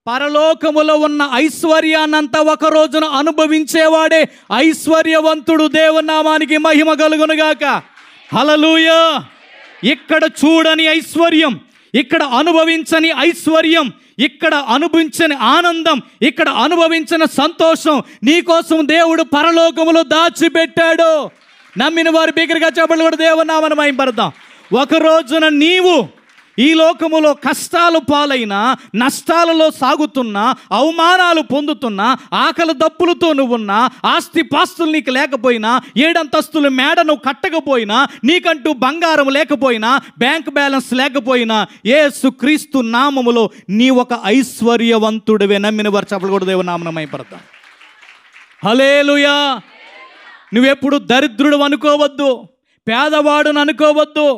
పరలోకములో ఉన్న ఐశ్వర్యాన్నంతా ఒక రోజున అనుభవించేవాడే ఐశ్వర్యవంతుడు. దేవుని నామానికి మహిమ కలుగునుగాక. హల్లెలూయా. ఇక్కడ చూడని ఐశ్వర్యం, ఇక్కడ అనుభవించని ఐశ్వర్యం, ఇక్కడ అనుభవించని ఆనందం, ఇక్కడ అనుభవించిన సంతోషం నీకోసం దేవుడు పరలోకములో దాచిపెట్టాడు. నమ్మిన వారు బిగ్గరగా చెప్పలు కూడా దేవుని నామమున మహిమపడదాం. ఒక రోజున నీవు ఈ లోకములో కష్టాలు పాలైనా, నష్టాలలో సాగుతున్నా, అవమానాలు పొందుతున్నా, ఆకలి దప్పులతో నువ్వున్నా, ఆస్తి పాస్తులు నీకు లేకపోయినా, 7 అంతస్తుల మేడ నువ్వు కట్టకపోయినా, నీకంటూ బంగారం లేకపోయినా, బ్యాంక్ బ్యాలెన్స్ లేకపోయినా, యేసుక్రీస్తు నామములో నీ ఒక ఐశ్వర్యవంతుడివే. నమ్మిన వారు చెప్పలు కూడా దేవుని నామమున మహిమపడదాం. హల్లెలూయా. నువ్వెప్పుడు దరిద్రుడు అనుకోవద్దు, పేదవాడును అనుకోవద్దు,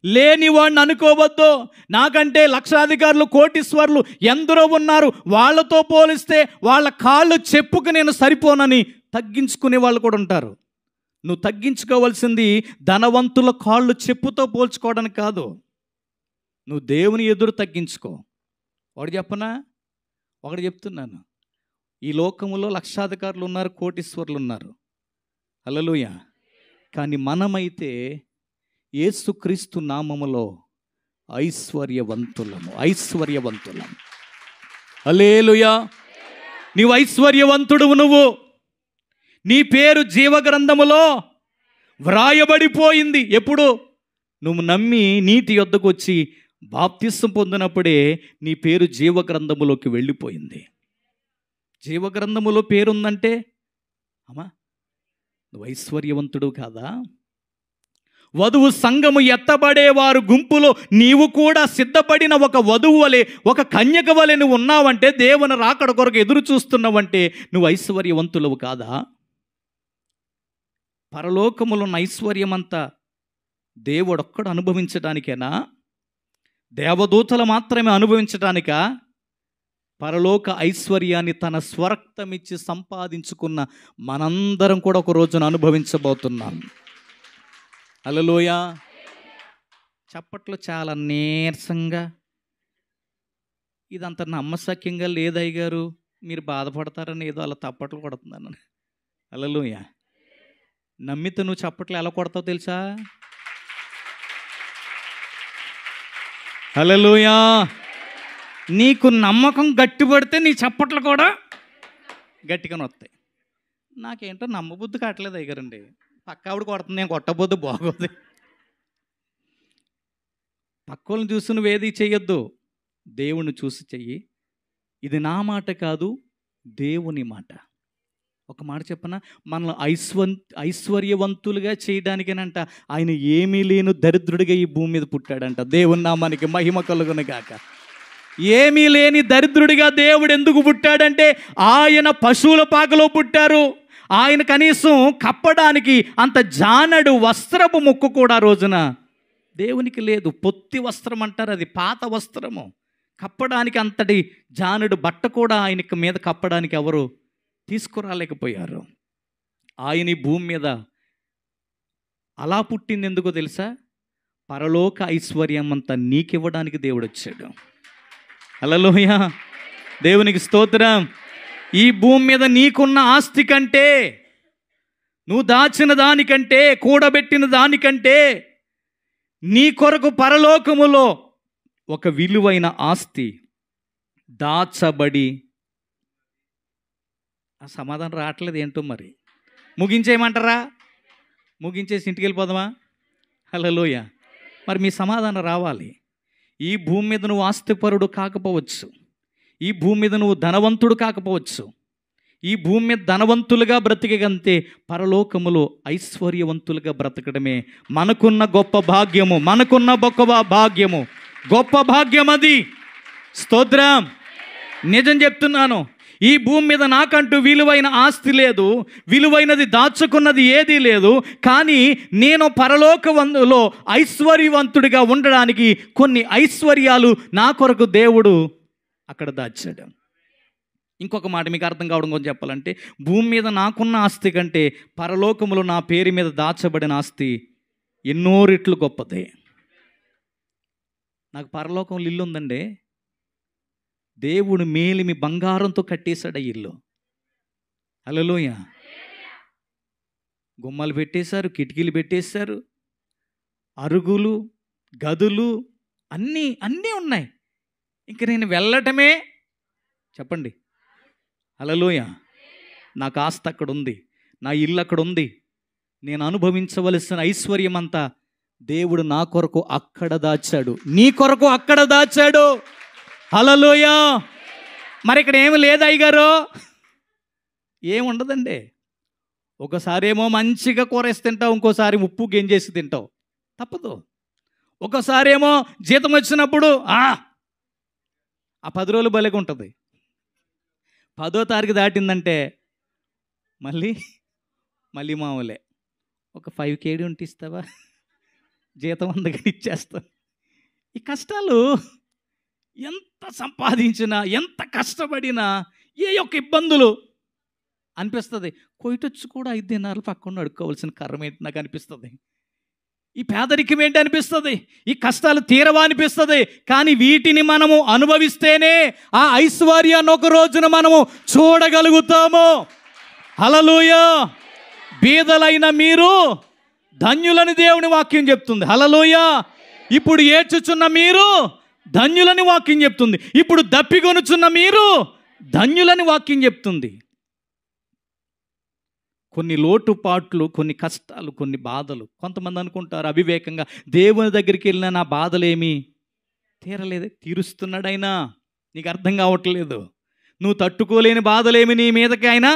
లేనివాడిని అనుకోవద్దు. నాకంటే లక్షాధికారులు, కోటీశ్వరులు ఎందరో ఉన్నారు, వాళ్ళతో పోలిస్తే వాళ్ళ కాళ్ళు చెప్పుకు నేను సరిపోనని తగ్గించుకునే వాళ్ళు కూడా ఉంటారు. నువ్వు తగ్గించుకోవాల్సింది ధనవంతుల కాళ్ళు చెప్పుతో పోల్చుకోవడానికి కాదు, నువ్వు దేవుని ఎదురు తగ్గించుకో. ఒకటి చెప్పనా? ఒకటి చెప్తున్నాను, ఈ లోకములో లక్షాధికారులు ఉన్నారు, కోటీశ్వరులు ఉన్నారు. హల్లెలూయా. కానీ మనమైతే యేసుక్రీస్తు నామములో ఐశ్వర్యవంతులము. హల్లెలూయా. నీవు ఐశ్వర్యవంతుడువు. నువ్వు, నీ పేరు జీవగ్రంథములో వ్రాయబడిపోయింది. ఎప్పుడు? నువ్వు నమ్మి నీతి యొద్దకు వచ్చి బాప్తిసం పొందినప్పుడే నీ పేరు జీవగ్రంథములోకి వెళ్ళిపోయింది. జీవగ్రంథములో పేరుందంటే అమ్మా నువ్వు ఐశ్వర్యవంతుడు కాదా? వధువు సంఘము ఎత్తబడేవారు గుంపులో నీవు కూడా సిద్ధపడిన ఒక వధువు వలె, ఒక కన్యక వలె నువ్వు ఉన్నావంటే, దేవుని రాకడ కొరకు ఎదురు చూస్తున్నావంటే నువ్వు ఐశ్వర్యవంతులవు కాదా? పరలోకములో ఉన్న ఐశ్వర్యమంతా దేవుడొక్కడు అనుభవించడానికేనా? దేవదూతలు మాత్రమే అనుభవించడానికా? పరలోక ఐశ్వర్యాన్ని తన స్వరక్తమిచ్చి సంపాదించుకున్న మనందరం కూడా ఒక రోజున అనుభవించబోతున్నాం. హల్లెలూయా. చప్పట్లు చాలా నీరసంగా, ఇదంతా నమ్మశక్యంగా లేదయ్య గారు, మీరు బాధపడతారని ఏదో అలా తప్పట్లు కొడుతున్నాను. హల్లెలూయా. నమ్మితే నువ్వు చప్పట్లు ఎలా కొడతావు తెలుసా? హల్లెలూయా. నీకు నమ్మకం గట్టిపడితే నీ చప్పట్లు కూడా గట్టిగానే వస్తాయి. నాకేంటో నమ్మబుద్ధి కావట్లేదు అయ్యారండి. పక్క ఆవిడ కొడుతుంది, నేను కొట్టబోద్దు బాగోదు. పక్కోళ్ళని చూసి నువ్వేది చెయ్యొద్దు, దేవుణ్ణి చూసి చెయ్యి. ఇది నా మాట కాదు, దేవుని మాట. ఒక మాట చెప్పనా, మనల్ని ఐశ్వర్యవంతులుగా చేయడానికేనంట ఆయన ఏమీ లేను దరిద్రుడిగా ఈ భూమి మీద పుట్టాడంట. దేవుని నామానికి మహిమ కలుగును గాక. ఏమీ లేని దరిద్రుడిగా దేవుడు ఎందుకు పుట్టాడంటే, ఆయన పశువుల పాకలో పుట్టారు. ఆయన కనీసం కప్పడానికి అంత జానడు వస్త్రపు ముక్కు కూడా రోజున దేవునికి లేదు. పొత్తి వస్త్రం అంటారు, అది పాత వస్త్రము. కప్పడానికి అంతటి జానుడు బట్ట కూడా ఆయనకి మీద కప్పడానికి ఎవరు తీసుకురాలేకపోయారు. ఆయన ఈ భూమి మీద అలా పుట్టింది ఎందుకో తెలుసా? పరలోక ఐశ్వర్యం అంతా నీకివ్వడానికి దేవుడు వచ్చాడు. హల్లెలూయా. దేవునికి స్తోత్రం. ఈ భూమి మీద నీకున్న ఆస్తి కంటే, నువ్వు దాచిన దానికంటే, కూడబెట్టిన దానికంటే నీ కొరకు పరలోకములో ఒక విలువైన ఆస్తి దాచబడి, ఆ సమాధానం రావట్లేదు ఏంటో మరి. ముగించేయమంటారా? ముగించేసి ఇంటికి వెళ్ళిపోదామా? హల్లెలూయా. మరి మీ సమాధానం రావాలి. ఈ భూమి మీద నువ్వు ఆస్తిపరుడు కాకపోవచ్చు, ఈ భూమి మీద నువ్వు ధనవంతుడు కాకపోవచ్చు, ఈ భూమి మీద ధనవంతులుగా బ్రతికేగంతే పరలోకములో ఐశ్వర్యవంతులుగా బ్రతకడమే మనకున్న గొప్ప భాగ్యము. మనకున్న గొప్ప భాగ్యం అది. స్తోత్రం. నిజం చెప్తున్నాను, ఈ భూమి మీద నాకంటూ విలువైన ఆస్తి లేదు, విలువైనది దాచుకున్నది ఏదీ లేదు. కానీ నేను పరలోకవంతులో ఐశ్వర్యవంతుడిగా ఉండడానికి కొన్ని ఐశ్వర్యాలు నా కొరకు దేవుడు అక్కడ దాచాడు. ఇంకొక మాట మీకు అర్థం కావడం కోసం చెప్పాలంటే, భూమి మీద నాకున్న ఆస్తి కంటే పరలోకములో నా పేరు మీద దాచబడిన ఆస్తి ఎన్నో రెట్లు గొప్పదే. నాకు పరలోకంలో ఇల్లు ఉందండి. దేవుడు మేలిమి బంగారంతో కట్టేశాడు ఆ ఇల్లు. హల్లెలూయా. గుమ్మాలు పెట్టేశారు, కిటికీలు పెట్టేశారు, అరుగులు, గదులు అన్నీ ఉన్నాయి. ఇంక నేను వెళ్ళటమే. చెప్పండి. హల్లెలూయా. నాకు ఆస్తి అక్కడ ఉంది, నా ఇల్లు అక్కడ ఉంది. నేను అనుభవించవలసిన ఐశ్వర్యం అంతా దేవుడు నా కొరకు అక్కడ దాచాడు, నీ కొరకు అక్కడ దాచాడు. హల్లెలూయా. మరి ఇక్కడ ఏమి లేదు అయ్యగారు, ఏముండదండి. ఒకసారి ఏమో మంచిగా కూరేసి తింటావు, ఇంకోసారి ఉప్పు గెంజేసి తింటావు, తప్పదు. ఒకసారి ఏమో జీతం వచ్చినప్పుడు ఆ 10 రోజులు భలేగా ఉంటుంది. 10వ తారీఖు దాటిందంటే మళ్ళీ మామూలే. ఒక 5 KD ఉంటే ఇస్తావా, జీతం అందగా ఇచ్చేస్తాను. ఈ కష్టాలు ఎంత సంపాదించినా, ఎంత కష్టపడినా, ఏ యొక్క ఇబ్బందులు అనిపిస్తుంది. కొయిటొచ్చు కూడా 5 దినాలు పక్కన అడుక్కోవాల్సిన కర్మ ఏంటి నాకు అనిపిస్తుంది. ఈ పేదరికం ఏంటి అనిపిస్తుంది. ఈ కష్టాలు తీరవా అనిపిస్తుంది. కానీ వీటిని మనము అనుభవిస్తేనే ఆ ఐశ్వర్యాన్ని ఒక రోజున మనము చూడగలుగుతాము. హల్లెలూయా. బీదలైన మీరు ధన్యులని దేవుని వాక్యం చెప్తుంది. హల్లెలూయా. ఇప్పుడు ఏడ్చుచున్న మీరు ధన్యులని వాక్యం చెప్తుంది. ఇప్పుడు దప్పికొనుచున్న మీరు ధన్యులని వాక్యం చెప్తుంది. కొన్ని లోటుపాట్లు, కొన్ని కష్టాలు, కొన్ని బాధలు. కొంతమంది అనుకుంటారు అవివేకంగా, దేవుని దగ్గరికి వెళ్ళినా నా బాధలేమి తీరలేదు. తీరుస్తున్నాడు ఆయన, నీకు అర్థం కావట్లేదు. నువ్వు తట్టుకోలేని బాధలేమి నీ మీదకి ఆయన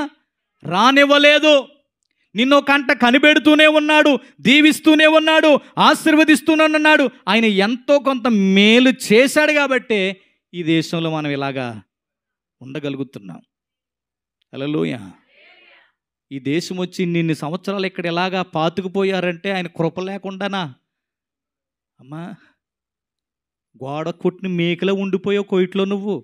రానివ్వలేదు. నిన్నో కంట కనిపెడుతూనే ఉన్నాడు, దీవిస్తూనే ఉన్నాడు, ఆశీర్వదిస్తూనే ఉన్నాడు. ఆయన ఎంతో కొంత మేలు చేశాడు కాబట్టే ఈ దేశంలో మనం ఇలాగా ఉండగలుగుతున్నాం. హల్లెలూయా. ఈ దేశం వచ్చి ఇన్ని సంవత్సరాలు ఇక్కడ ఎలాగా పాతుకుపోయారంటే ఆయన కృప లేకుండానా? అమ్మా, గోడ కొట్టిన మేకలా ఉండిపోయావు కోయిట్లో నువ్వు.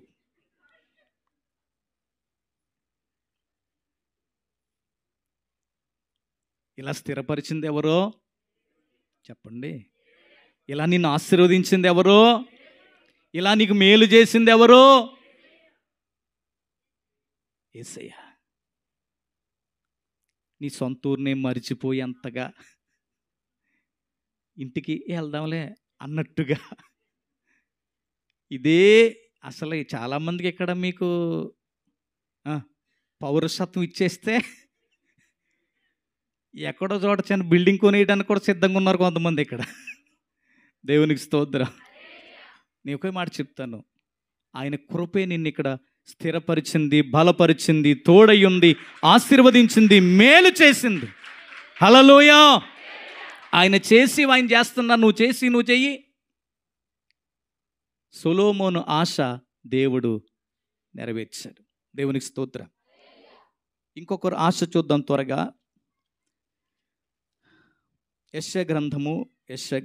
ఇలా స్థిరపరిచింది ఎవరో చెప్పండి? ఇలా నిన్ను ఆశీర్వదించింది ఎవరో? ఇలా నీకు మేలు చేసింది ఎవరో? యేసయ్య. నీ సొంత ఊరినే మరిచిపోయి అంతగా ఇంటికి వెళ్దాంలే అన్నట్టుగా ఇదే అసలు చాలామందికి ఇక్కడ మీకు పౌరసత్వం ఇచ్చేస్తే ఎక్కడో చోట చిన్న బిల్డింగ్ కొనేయడానికి కూడా సిద్ధంగా ఉన్నారు కొంతమంది ఇక్కడ. దేవునికి స్తోత్రం. నేను ఒకే మాట చెప్తాను, ఆయన కృపే నిన్ను ఇక్కడ స్థిరపరిచింది, బలపరిచింది, తోడయ్యుంది, ఆశీర్వదించింది, మేలు చేసింది. హల్లెలూయా. ఆయన చేసి ఆయన చేస్తున్నా, నువ్వు చేసి నువ్వు చెయ్యి. సొలొమోను ఆశ దేవుడు నెరవేర్చాడు. దేవునికి స్తోత్రం. ఇంకొకరు ఆశ చూద్దాం త్వరగా. యెషయా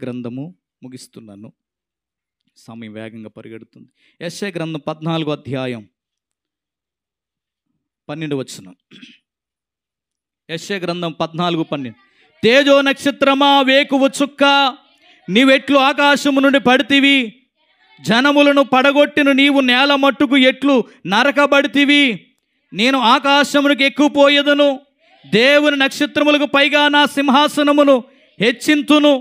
గ్రంథము ముగిస్తున్నాను, సమయం వేగంగా పరిగెడుతుంది. యెషయా గ్రంథం 14వ అధ్యాయం 12వ వచనం. యెషయా గ్రంథం 14:12. తేజో నక్షత్రమా, వేకువ చుక్క, నీవెట్లు ఆకాశము నుండి పడితివి, జనములను పడగొట్టిన నీవు నేల మట్టుకు ఎట్లు నరకబడితివి. నేను ఆకాశమునికి ఎక్కుపోయేదను, దేవుని నక్షత్రములకు పైగా నా సింహాసనమును హెచ్చింతును.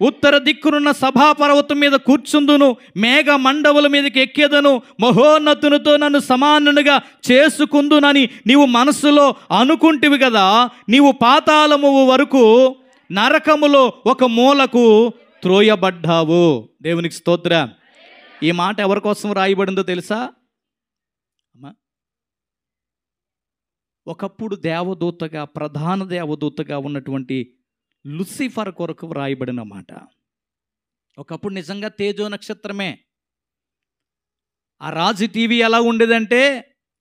ఉత్తర దిక్కునున్న సభాపర్వతం మీద కూర్చుందును, మేఘ మండవుల మీదకి ఎక్కేదను, మహోన్నతునితో నన్ను సమానునిగా చేసుకుందునని నీవు మనస్సులో అనుకుంటివి కదా. నీవు పాతాళము వరకు, నరకములో ఒక మూలకు త్రోయబడ్డావు. దేవునికి స్తోత్రం. ఈ మాట ఎవరి కోసం రాయబడిందో తెలుసా అమ్మా? ఒకప్పుడు దేవదూతగా, ప్రధాన దేవదూతగా ఉన్నటువంటి లూసిఫర్ కొరకు వ్రాయబడిన మాట. ఒకప్పుడు నిజంగా తేజో నక్షత్రమే. ఆ రాజు టీవీ ఎలా ఉండేదంటే,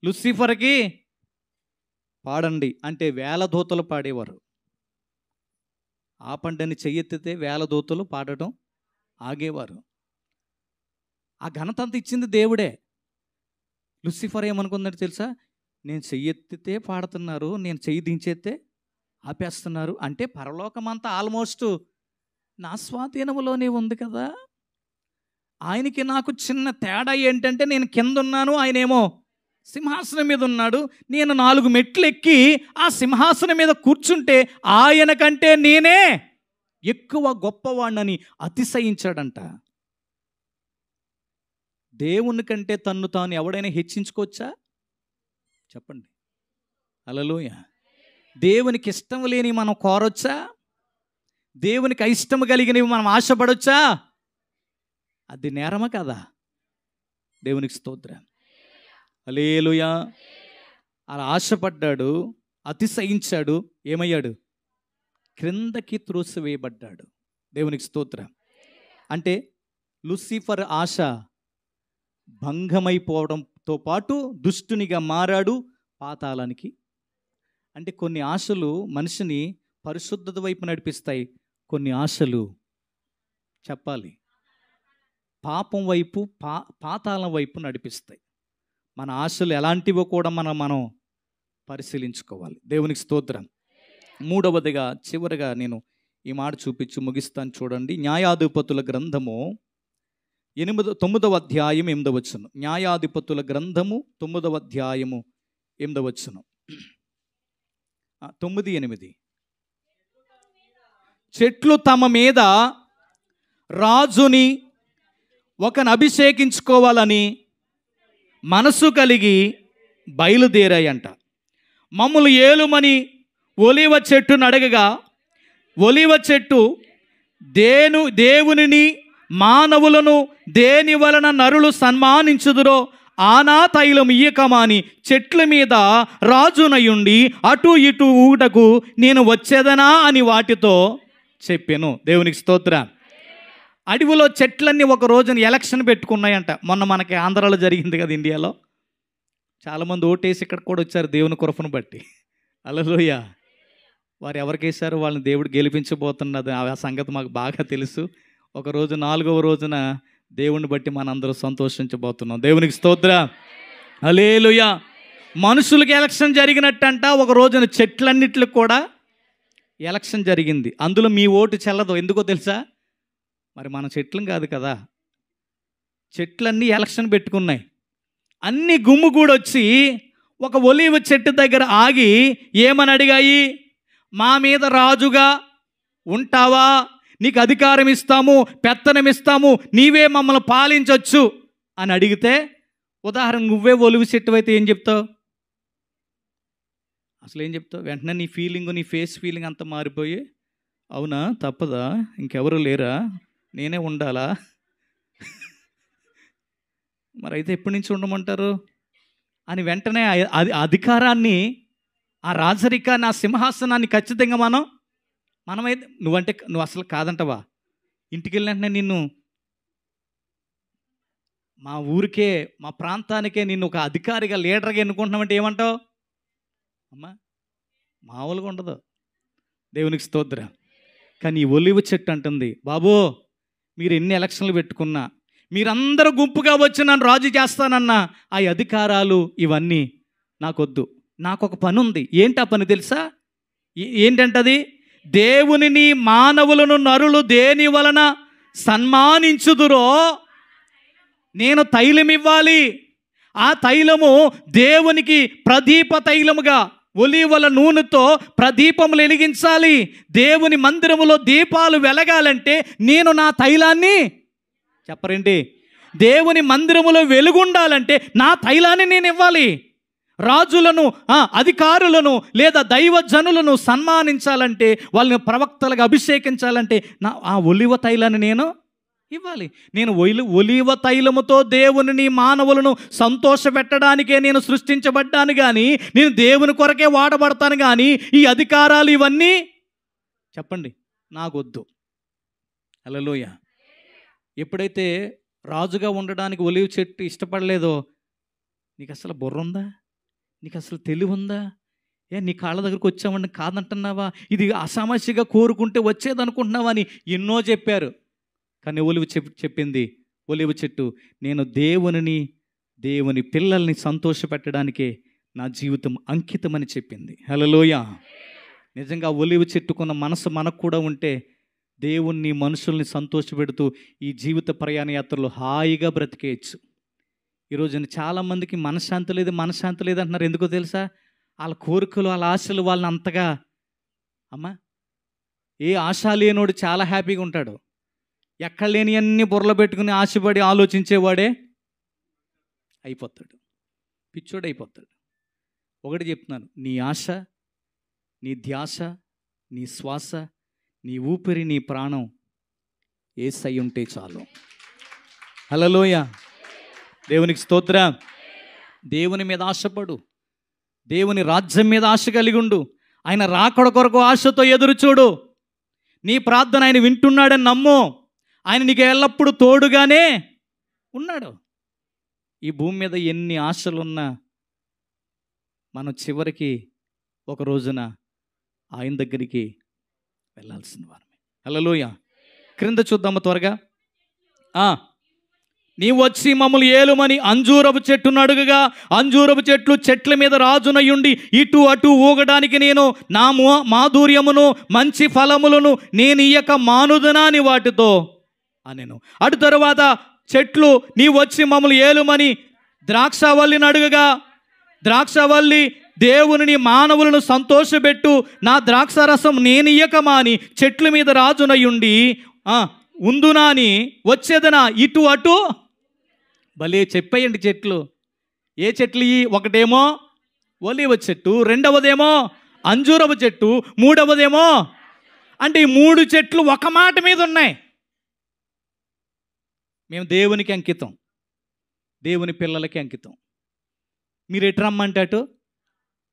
లూసిఫర్కి పాడండి అంటే వేల దూతలు పాడేవారు. ఆ పంటని చెయ్యెత్తితే వేల దూతలు పాడటం ఆగేవారు. ఆ ఘనత అంతా ఇచ్చింది దేవుడే. లూసిఫర్ ఏమనుకుందంటే తెలుసా, నేను చెయ్యెత్తితే పాడుతున్నారు, నేను చెయ్యి దించేస్తే ఆపేస్తున్నారు అంటే పరలోకమంతా ఆల్మోస్ట్ నా స్వాధీనంలోనే ఉంది కదా. ఆయనకి నాకు చిన్న తేడా ఏంటంటే, నేను కింద ఉన్నాను, ఆయనేమో సింహాసనం మీద ఉన్నాడు. నేను 4 మెట్లు ఎక్కి ఆ సింహాసనం మీద కూర్చుంటే ఆయన కంటే నేనే ఎక్కువ గొప్పవాణ్ణని అతిశయించాడంట. దేవుని కంటే తన్ను తాను ఎవడైనా హెచ్చించుకోవచ్చా చెప్పండి? హల్లెలూయా. దేవునికి ఇష్టం లేని మనం కోరొచ్చా? దేవునికి అయిష్టం కలిగినవి మనం ఆశపడొచ్చా? అది నేరమా కదా? దేవునికి స్తోత్రం. హల్లెలూయా. అలా ఆశపడ్డాడు, అతిశయించాడు, ఏమయ్యాడు? క్రిందకి త్రోసివేయబడ్డాడు. దేవునికి స్తోత్రం. అంటే లూసిఫర్ ఆశ భంగమైపోవడంతో పాటు దుష్టునిగా మారాడు, పాతాళానికి. అంటే కొన్ని ఆశలు మనిషిని పరిశుద్ధత వైపు నడిపిస్తాయి, కొన్ని ఆశలు చెప్పాలి పాపం వైపు, పాతాళం వైపు నడిపిస్తాయి. మన ఆశలు ఎలాంటివో కూడా మనం పరిశీలించుకోవాలి. దేవునికి స్తోత్రం. మూడవదిగా చివరిగా నేను ఈ మాట చూపించి ముగిస్తాను. చూడండి, న్యాయాధిపతుల గ్రంథము 9వ అధ్యాయం 8వ వచనం. న్యాయాధిపతుల గ్రంథము 9వ అధ్యాయము 8వ వచనం. 9:8. చెట్లు తమ మీద రాజుని ఒకని అభిషేకించుకోవాలని మనసు కలిగి బయలుదేరాయంట. మమ్ములు ఏలుమని ఒలివ చెట్టును అడగగా, ఒలివ చెట్టు దేవునిని మానవులను దేని వలన నరులు సన్మానించుదురో ఆనా తైలం ఇయ్యకమాని చెట్ల మీద రాజునయుండి అటు ఇటు ఊటకు నేను వచ్చేదనా అని వాటితో చెప్పాను. దేవునికి స్తోత్రం. అడవిలో చెట్లన్నీ ఒక రోజున ఎలక్షన్ పెట్టుకున్నాయంట. మొన్న మనకి ఆంధ్రాలో జరిగింది కదా, ఇండియాలో చాలామంది ఓటేసి ఇక్కడ కూడా వచ్చారు దేవుని కృపను బట్టి. హల్లెలూయా. వారు ఎవరికి వేశారు, వాళ్ళని దేవుడు గెలిపించబోతున్నది ఆ సంగతి మాకు బాగా తెలుసు. ఒకరోజు 4వ రోజున దేవుని బట్టి మనందరూ సంతోషించబోతున్నాం. దేవునికి స్తోత్రం. హల్లెలూయా. మనుషులకి ఎలక్షన్ జరిగినట్టంట ఒక రోజున చెట్లన్నిటికి కూడా ఎలక్షన్ జరిగింది, అందులో మీ ఓటు చెల్లదు. ఎందుకో తెలుసా? మరి మన చెట్లం కాదు కదా, చెట్లన్నీ ఎలక్షన్ పెట్టుకున్నాయి. అన్ని గుమ్ముగూడొచ్చి ఒక ఒలీవ చెట్టు దగ్గర ఆగి ఏమని అడిగాయి? మా మీద రాజుగా ఉంటావా, నీకు అధికారం ఇస్తాము, పెత్తనం ఇస్తాము, నీవే మమ్మల్ని పాలించవచ్చు అని అడిగితే, ఉదాహరణ నువ్వే ఒలివ చెట్టు అయితే ఏం చెప్తావు? అసలు ఏం చెప్తావు? వెంటనే నీ ఫీలింగ్, నీ ఫేస్ ఫీలింగ్ అంతా మారిపోయి, అవునా తప్పదా, ఇంకెవరు లేరా, నేనే ఉండాలా, మరి అయితే ఎప్పటి నుంచి ఉండమంటారు అని వెంటనే అధికారాన్ని, ఆ రాజరికాన్ని, ఆ సింహాసనాన్ని ఖచ్చితంగా మనమైతే నువ్వు అసలు కాదంటవా, ఇంటికి వెళ్ళినట్టునే నిన్ను మా ఊరికే, మా ప్రాంతానికే నిన్ను ఒక అధికారిగా, లీడర్గా ఎన్నుకుంటున్నామంటే ఏమంటావు? అమ్మా మామూలుగా ఉండదు. దేవునికి స్తోత్రం. కానీ ఈ ఒలివ చెట్టు అంటుంది, బాబు మీరు ఎన్ని ఎలక్షన్లు పెట్టుకున్నా, మీరందరూ గుంపుగా వచ్చి నన్ను రాజు చేస్తానన్నా ఆ అధికారాలు ఇవన్నీ నాకొద్దు. నాకు ఒక పని ఉంది. ఏంటి ఆ పని తెలుసా? ఏంటంటది? దేవునిని మానవులను నరులు దేని వలన సన్మానించుదురో నేను తైలం ఇవ్వాలి. ఆ తైలము దేవునికి ప్రదీప తైలముగా, ఒలీవల నూనెతో ప్రదీపములు వెలిగించాలి. దేవుని మందిరములో దీపాలు వెలగాలంటే నేను నా తైలాన్ని, చెప్పరేంటి, దేవుని మందిరములో వెలుగుండాలంటే నా తైలాన్ని నేను ఇవ్వాలి. రాజులను, అధికారులను లేదా దైవజనులను సన్మానించాలంటే, వాళ్ళని ప్రవక్తలుగా అభిషేకించాలంటే ఆ ఒలివ తైలాన్ని నేను ఇవ్వాలి. నేను ఒలివ తైలముతో దేవుని మానవులను సంతోషపెట్టడానికే నేను సృష్టించబడ్డాను, కానీ నేను దేవుని కొరకే వాడబడతాను. కానీ ఈ అధికారాలు ఇవన్నీ చెప్పండి నాకొద్దు. హల్లెలూయా. ఎప్పుడైతే రాజుగా ఉండడానికి ఒలివ చెట్టు ఇష్టపడలేదో, నీకు అసలు బుర్ర ఉందా, నీకు అసలు తెలివి ఉందా, నీ కాళ్ళ దగ్గరకు వచ్చామని కాదంటున్నావా, ఇది అసమస్యగా కోరుకుంటే వచ్చేదనుకుంటున్నావా అని ఎన్నో చెప్పారు. కానీ చెప్పింది ఒలివ చెట్టు, నేను దేవుని పిల్లల్ని సంతోషపెట్టడానికే నా జీవితం అంకితమని చెప్పింది. హల్లెలూయా. నిజంగా ఒలివ చెట్టుకున్న మనసు మనకు కూడా ఉంటే దేవుణ్ణి, మనుషుల్ని సంతోషపెడుతూ ఈ జీవిత ప్రయాణ యాత్రలో హాయిగా బ్రతికేయచ్చు. ఈరోజు చాలామందికి మనశ్శాంతి లేదు అంటున్నారు. ఎందుకో తెలుసా? వాళ్ళ కోరికలు, వాళ్ళ ఆశలు వాళ్ళని అంతగా, ఏ ఆశ లేనోడు చాలా హ్యాపీగా ఉంటాడు. ఎక్కడ లేని అన్ని బుర్రలో పెట్టుకుని ఆశపడి ఆలోచించేవాడే అయిపోతాడు, పిచ్చోడు అయిపోతాడు. ఒకటి చెప్తున్నాను, నీ ఆశ, నీ ధ్యాస, నీ శ్వాస, నీ ఊపిరి, నీ ప్రాణం యేసయ్య ఉంటే చాలు. హల్లెలూయా. దేవునికి స్తోత్రం. దేవుని మీద ఆశపడు, దేవుని రాజ్యం మీద ఆశ కలిగి ఉండు, ఆయన రాకడ కొరకు ఆశతో ఎదురు చూడు. నీ ప్రార్థన ఆయన వింటున్నాడని నమ్ము. ఆయన నీకు ఎల్లప్పుడూ తోడుగానే ఉన్నాడు. ఈ భూమి మీద ఎన్ని ఆశలున్నా మనం చివరికి ఒక రోజున ఆయన దగ్గరికి వెళ్ళాల్సిన వారమే. హల్లెలూయా. క్రింద చూద్దాము త్వరగా. నీవు వచ్చి మమ్మల్ని ఏలుమని అంజూరపు చెట్టును అడుగగా, అంజూరపు చెట్ల మీద రాజునయుండి ఇటు అటు ఊగడానికి నేను నా మాధుర్యమును మంచి ఫలములను నేను ఇయ్యక మానుదునా అని వాటితో అనెను. అటు తరువాత చెట్లు, నీవు వచ్చి మమ్మల్ని ఏలుమని ద్రాక్షవల్లిని అడుగగా, ద్రాక్షవల్లి దేవుని మానవులను సంతోషపెట్టు, నా ద్రాక్షరసం నేను ఇయ్యక మాని చెట్ల మీద రాజునయుండి ఉందునా అని వచ్చేదనా ఇటు అటు. భలే చెప్పేయండి చెట్లు. ఏ చెట్లు? ఒకటేమో ఒలీవ చెట్టు, రెండవదేమో అంజూరపు చెట్టు, మూడవదేమో, అంటే ఈ 3 చెట్లు ఒక మాట మీద ఉన్నాయి. మేము దేవునికి అంకితం, దేవుని పిల్లలకి అంకితం. మీరు ఎటు రమ్మంటే అటు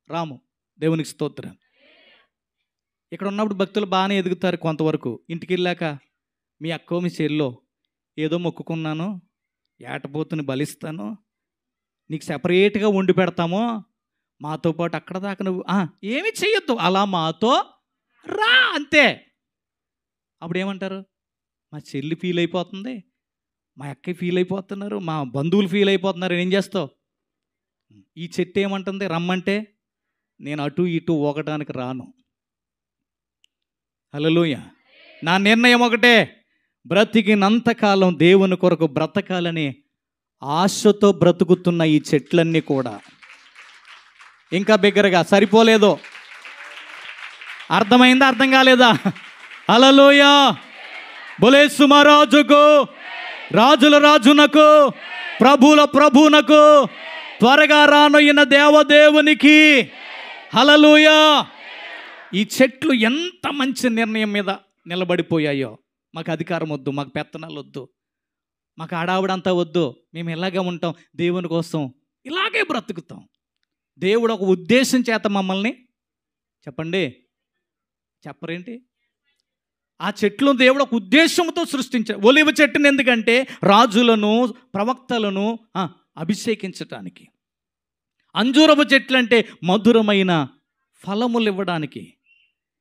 రాము. దేవునికి స్తోత్రం. ఇక్కడ ఉన్నప్పుడు భక్తులు బాగానే ఎదుగుతారు కొంతవరకు. ఇంటికి వెళ్ళాక మీ అక్కో మీ చెల్లో ఏదో మొక్కుకున్నాను, ఏటపోతుని బలిస్తాను, నీకు సెపరేట్గా వండి పెడతాము, మాతో పాటు అక్కడ దాకా నువ్వు ఏమి చెయ్యొద్దు, అలా మాతో రా అంతే. అప్పుడు ఏమంటారు? మా చెల్లి ఫీల్ అయిపోతుంది, మా అక్క ఫీల్ అయిపోతున్నారు, మా బంధువులు ఫీల్ అయిపోతున్నారు, ఏం చేస్తావు? ఈ చెట్టు ఏమంటుంది? రమ్మంటే నేను అటు ఇటు ఊగడానికి రాను. హల్లెలూయా. నా నిర్ణయం ఒకటే, బ్రతికినంతకాలం దేవుని కొరకు బ్రతకాలని ఆశతో బ్రతుకుతున్న ఈ చెట్లన్నీ కూడా ఇంకా బిగ్గరగా సరిపోలేదో, అర్థమైందా అర్థం కాలేదా? హల్లెలూయా. బోలేసు మహారాజుకు, రాజుల రాజునకు, ప్రభుల ప్రభునకు, త్వరగా రానొయ్యిన దేవదేవునికి హల్లెలూయా. ఈ చెట్లు ఎంత మంచి నిర్ణయం మీద నిలబడిపోయాయో. మాకు అధికారం వద్దు, మాకు పెత్తనాలు వద్దు, మాకు ఆడావిడంతా వద్దు, మేము ఇలాగే ఉంటాం, దేవుని కోసం ఇలాగే బ్రతుకుతాం. దేవుడు ఒక ఉద్దేశం చేత మమ్మల్ని, చెప్పండి, చెప్పరేంటి? ఆ చెట్లు దేవుడు ఒక ఉద్దేశంతో సృష్టించాడు. ఒలివ చెట్టుని ఎందుకంటే రాజులను, ప్రవక్తలను అభిషేకించటానికి. అంజూరపు చెట్లు అంటే మధురమైన ఫలములు ఇవ్వడానికి.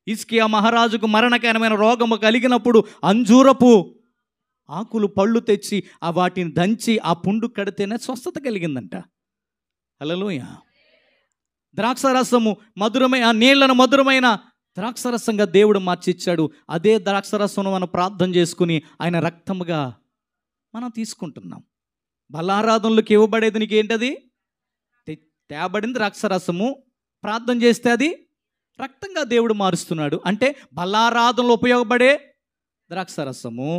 హిజ్కియా మహారాజుకు మరణకరమైన రోగము కలిగినప్పుడు అంజూరపు ఆకులు, పళ్ళు తెచ్చి వాటిని దంచి ఆ పుండు కడితేనే స్వస్థత కలిగిందంట. హల్లెలూయా. ద్రాక్షరసము మధురమైన నీళ్లను మధురమైన ద్రాక్షరసంగా దేవుడు మార్చిచ్చాడు. అదే ద్రాక్షరసం మనం ప్రార్థన చేసుకుని ఆయన రక్తముగా మనం తీసుకుంటున్నాం. బలారాధనలకు ఇవ్వబడేది నీకేంటది? తేబడింది ద్రాక్షరసము. ప్రార్థన చేస్తే అది రక్తంగా దేవుడు మారుస్తున్నాడు. అంటే బలారాధనలు ఉపయోగపడే ద్రాక్షరసము,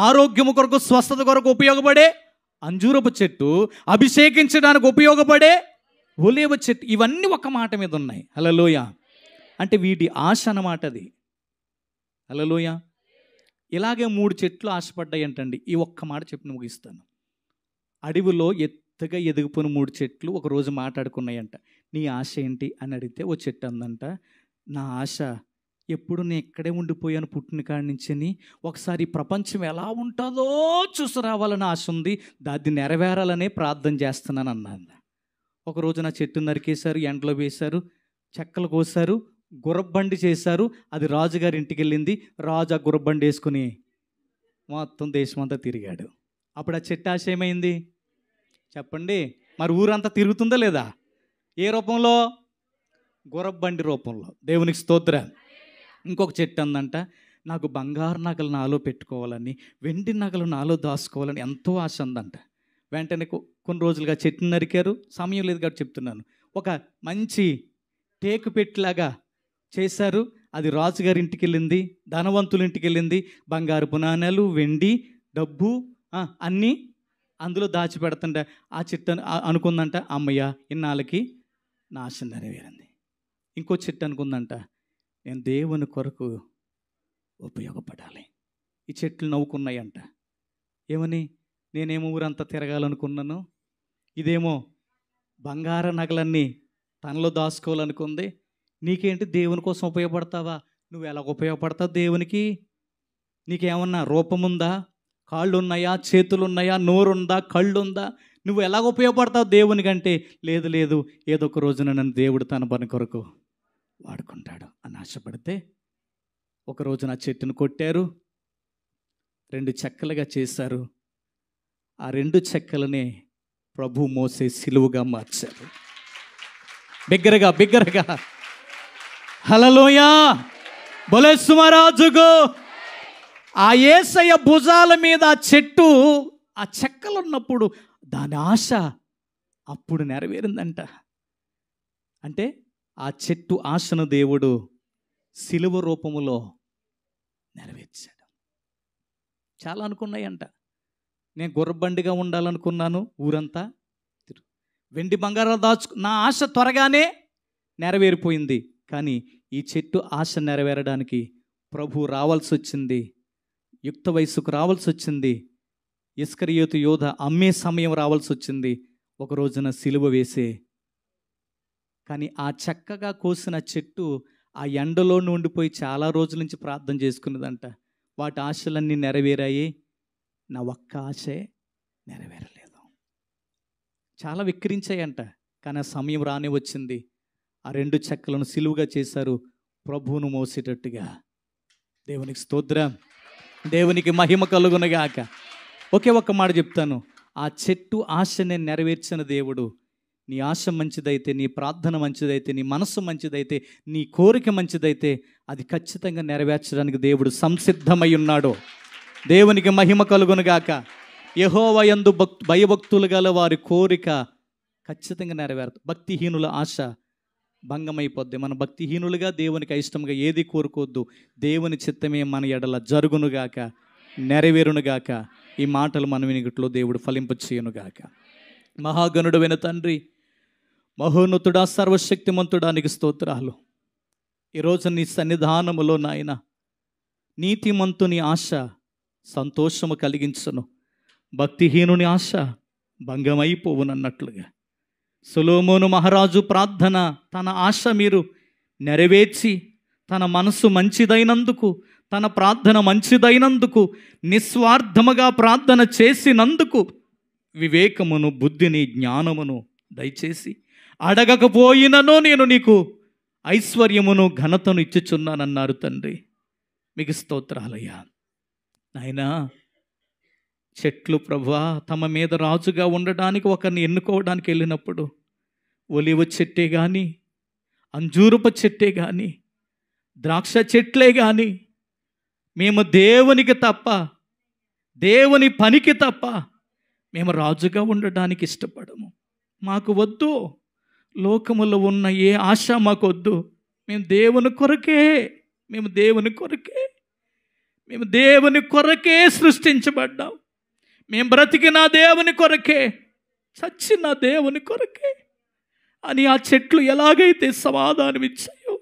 ఆరోగ్యము కొరకు, స్వస్థత కొరకు ఉపయోగపడే అంజూరపు చెట్టు, అభిషేకించడానికి ఉపయోగపడే ఒలీవ చెట్టు, ఇవన్నీ ఒక మాట మీద ఉన్నాయి. హల్లెలూయా. అంటే వీటి ఆశ అన్నమాట అది. హల్లెలూయా. ఇలాగే 3 చెట్లు ఆశపడ్డాయి అంటండి. ఈ ఒక్క మాట చెప్పి ముగిస్తాను. అడవిలో ఎత్తుగా ఎదిగిపోయిన 3 చెట్లు ఒకరోజు మాట్లాడుకున్నాయంట. నీ ఆశ ఏంటి అని అడిగితే ఓ చెట్టు అందంట, నా ఆశ ఎప్పుడు నేను ఇక్కడే ఉండిపోయాను పుట్టిన కాడి నుంచి, ఒకసారి ప్రపంచం ఎలా ఉంటుందో చూసి రావాలని ఆశ ఉంది, దాన్ని నెరవేరాలనే ప్రార్థన చేస్తున్నాను అన్నాను. ఒకరోజు నా చెట్టు నరికేశారు, ఎండలో వేశారు, చెక్కలు కోసారు, గుర్రబండి చేశారు. అది రాజుగారి ఇంటికి వెళ్ళింది. రాజు ఆ గుర్రబండి వేసుకుని మొత్తం దేశమంతా తిరిగాడు. అప్పుడు ఆ చెట్టు ఆశ ఏమైంది చెప్పండి? మరి ఊరంతా తిరుగుతుందా లేదా? ఏ రూపంలో? గుర్రబండి రూపంలో. దేవునికి స్తోత్రం. ఇంకొక చెట్టు అందంట, నాకు బంగారు నగలు నాలో పెట్టుకోవాలని, వెండి నగలు నాలో దాచుకోవాలని ఎంతో ఆశ అందంట. వెంటనే కొన్ని రోజులుగా చెట్టు నరికారు. సమయం లేదు కాబట్టి చెప్తున్నాను. ఒక మంచి టేకు పెట్టిలాగా చేశారు. అది రాజుగారి ఇంటికి వెళ్ళింది, ధనవంతుల ఇంటికి వెళ్ళింది. బంగారు పునాణాలు, వెండి, డబ్బు అన్నీ అందులో దాచిపెడుతుంట. ఆ చెట్టు అనుకుందంట, అమ్మయ్య ఇన్నాళ్ళకి నా ఆశ నెరవేరింది. ఇంకో చెట్టు అనుకుందంట, నేను దేవుని కొరకు ఉపయోగపడాలి. ఈ చెట్లు నవ్వుకున్నాయంట. ఏమని? నేనేమో ఊరంతా తిరగాలనుకున్నాను, ఇదేమో బంగార నగలన్నీ తనలో దాచుకోవాలనుకుంది. నీకేంటి? దేవుని కోసం ఉపయోగపడతావా? నువ్వు ఎలా ఉపయోగపడతావు దేవునికి? నీకేమన్నా రూపముందా? కాళ్ళు ఉన్నాయా? చేతులు ఉన్నాయా? నోరుందా? కళ్ళు ఉందా? నువ్వు ఎలాగ ఉపయోగపడతావు దేవునికంటే? లేదు లేదు, ఏదో ఒక రోజున నన్ను దేవుడు తన పని కొరకు వాడుకుంటాడు అని ఆశపడితే ఒకరోజు నా చెట్టును కొట్టారు, 2 చెక్కలుగా చేశారు. ఆ 2 చెక్కలనే ప్రభు మోసే సిలువగా మార్చారు. బిగ్గరగా బిగ్గరగా హల్లెలూయా. బోలేసు మహారాజుకు. ఆ యేసయ్య భుజాల మీద ఆ చెట్టు, ఆ చెక్కలు ఉన్నప్పుడు దాని ఆశ అప్పుడు నెరవేరిందంట. అంటే ఆ చెట్టు ఆశను దేవుడు సిలువ రూపములో నెరవేర్చాడు. చాలా అనుకున్నాయంట. నేను గుర్రబండిగా ఉండాలనుకున్నాను, ఊరంతా వెండి బంగారాలు నా ఆశ త్వరగానే నెరవేరిపోయింది. కానీ ఈ చెట్టు ఆశ నెరవేరడానికి ప్రభు రావాల్సి వచ్చింది, యుక్త వయసుకు రావాల్సి వచ్చింది, ఇస్కరియోతు యోధ అమ్మే సమయం రావాల్సి వచ్చింది, ఒక రోజున సిలువ వేసే. కానీ ఆ చక్కగా కోసిన చెట్టు ఆ ఎండలో ఉండిపోయి చాలా రోజుల నుంచి ప్రార్థన చేసుకున్నదంట. వాటి ఆశలన్నీ నెరవేరాయి, నా ఒక్క ఆశే నెరవేరలేదు. చాలా విక్రించాయంట. కానీ ఆ సమయం రానే వచ్చింది. ఆ 2 చెక్కలను సిలువగా చేశారు, ప్రభువును మోసేటట్టుగా. దేవునికి స్తోత్రం, దేవునికి మహిమ కలుగునగాక. ఒకే ఒక్క మాట చెప్తాను, ఆ చెట్టు ఆశని నెరవేర్చిన దేవుడు, నీ ఆశ మంచిదైతే, నీ ప్రార్థన మంచిదైతే, నీ మనస్సు మంచిదైతే, నీ కోరిక మంచిదైతే, అది ఖచ్చితంగా నెరవేర్చడానికి దేవుడు సంసిద్ధమై ఉన్నాడు. దేవునికి మహిమ కలుగునుగాక. యెహోవా యందు భయభక్తులు గల వారి కోరిక ఖచ్చితంగా నెరవేరుతుంది. భక్తిహీనుల ఆశ భంగమైపోద్ది. మన భక్తిహీనులుగా దేవునికి ఇష్టంగా ఏది కోరుకోవద్దు. దేవుని చిత్తమే మన ఎడల జరుగునుగాక, నెరవేరునుగాక. ఈ మాటలు మన వినికిట్లో దేవుడు ఫలింపచేయునుగాక. మహాగణుడైన తండ్రి, మహోన్నతుడా, సర్వశక్తిమంతుడానికి స్తోత్రాలు. ఈరోజు నీ సన్నిధానములో నాయన నీతిమంతుని ఆశ సంతోషము కలిగించును, భక్తిహీనుని ఆశ భంగమైపోవునన్నట్లుగా సొలొమోను మహారాజు ప్రార్థన, తన ఆశ మీరు నెరవేర్చి, తన మనసు మంచిదైనందుకు, తన ప్రార్థన మంచిదైనందుకు, నిస్వార్థముగా ప్రార్థన చేసినందుకు వివేకమును, బుద్ధిని, జ్ఞానమును దయచేసి, అడగకపోయినను నేను నీకు ఐశ్వర్యమును ఘనతను ఇచ్చుచున్నానన్నారు తండ్రి. మీకు స్తోత్రాలయ్యా. నాయనా, చెట్లు ప్రభువా తమ మీద రాజుగా ఉండడానికి ఒకరిని ఎన్నుకోవడానికి వెళ్ళినప్పుడు ఒలివ చెట్టే కానీ, అంజూరపు చెట్టే కానీ, ద్రాక్ష చెట్లే కానీ, మేము దేవునికి తప్ప, దేవుని పనికి తప్ప మేము రాజుగా ఉండడానికి ఇష్టపడము. మాకు వద్దు, లోకములో ఉన్న ఏ ఆశ మాకు వద్దు. మేము దేవుని కొరకే సృష్టించబడ్డాం. మేము బ్రతికిన దేవుని కొరకే, చచ్చిన దేవుని కొరకే అని ఆ చెట్లు ఎలాగైతే సమాధానం ఇచ్చాయో,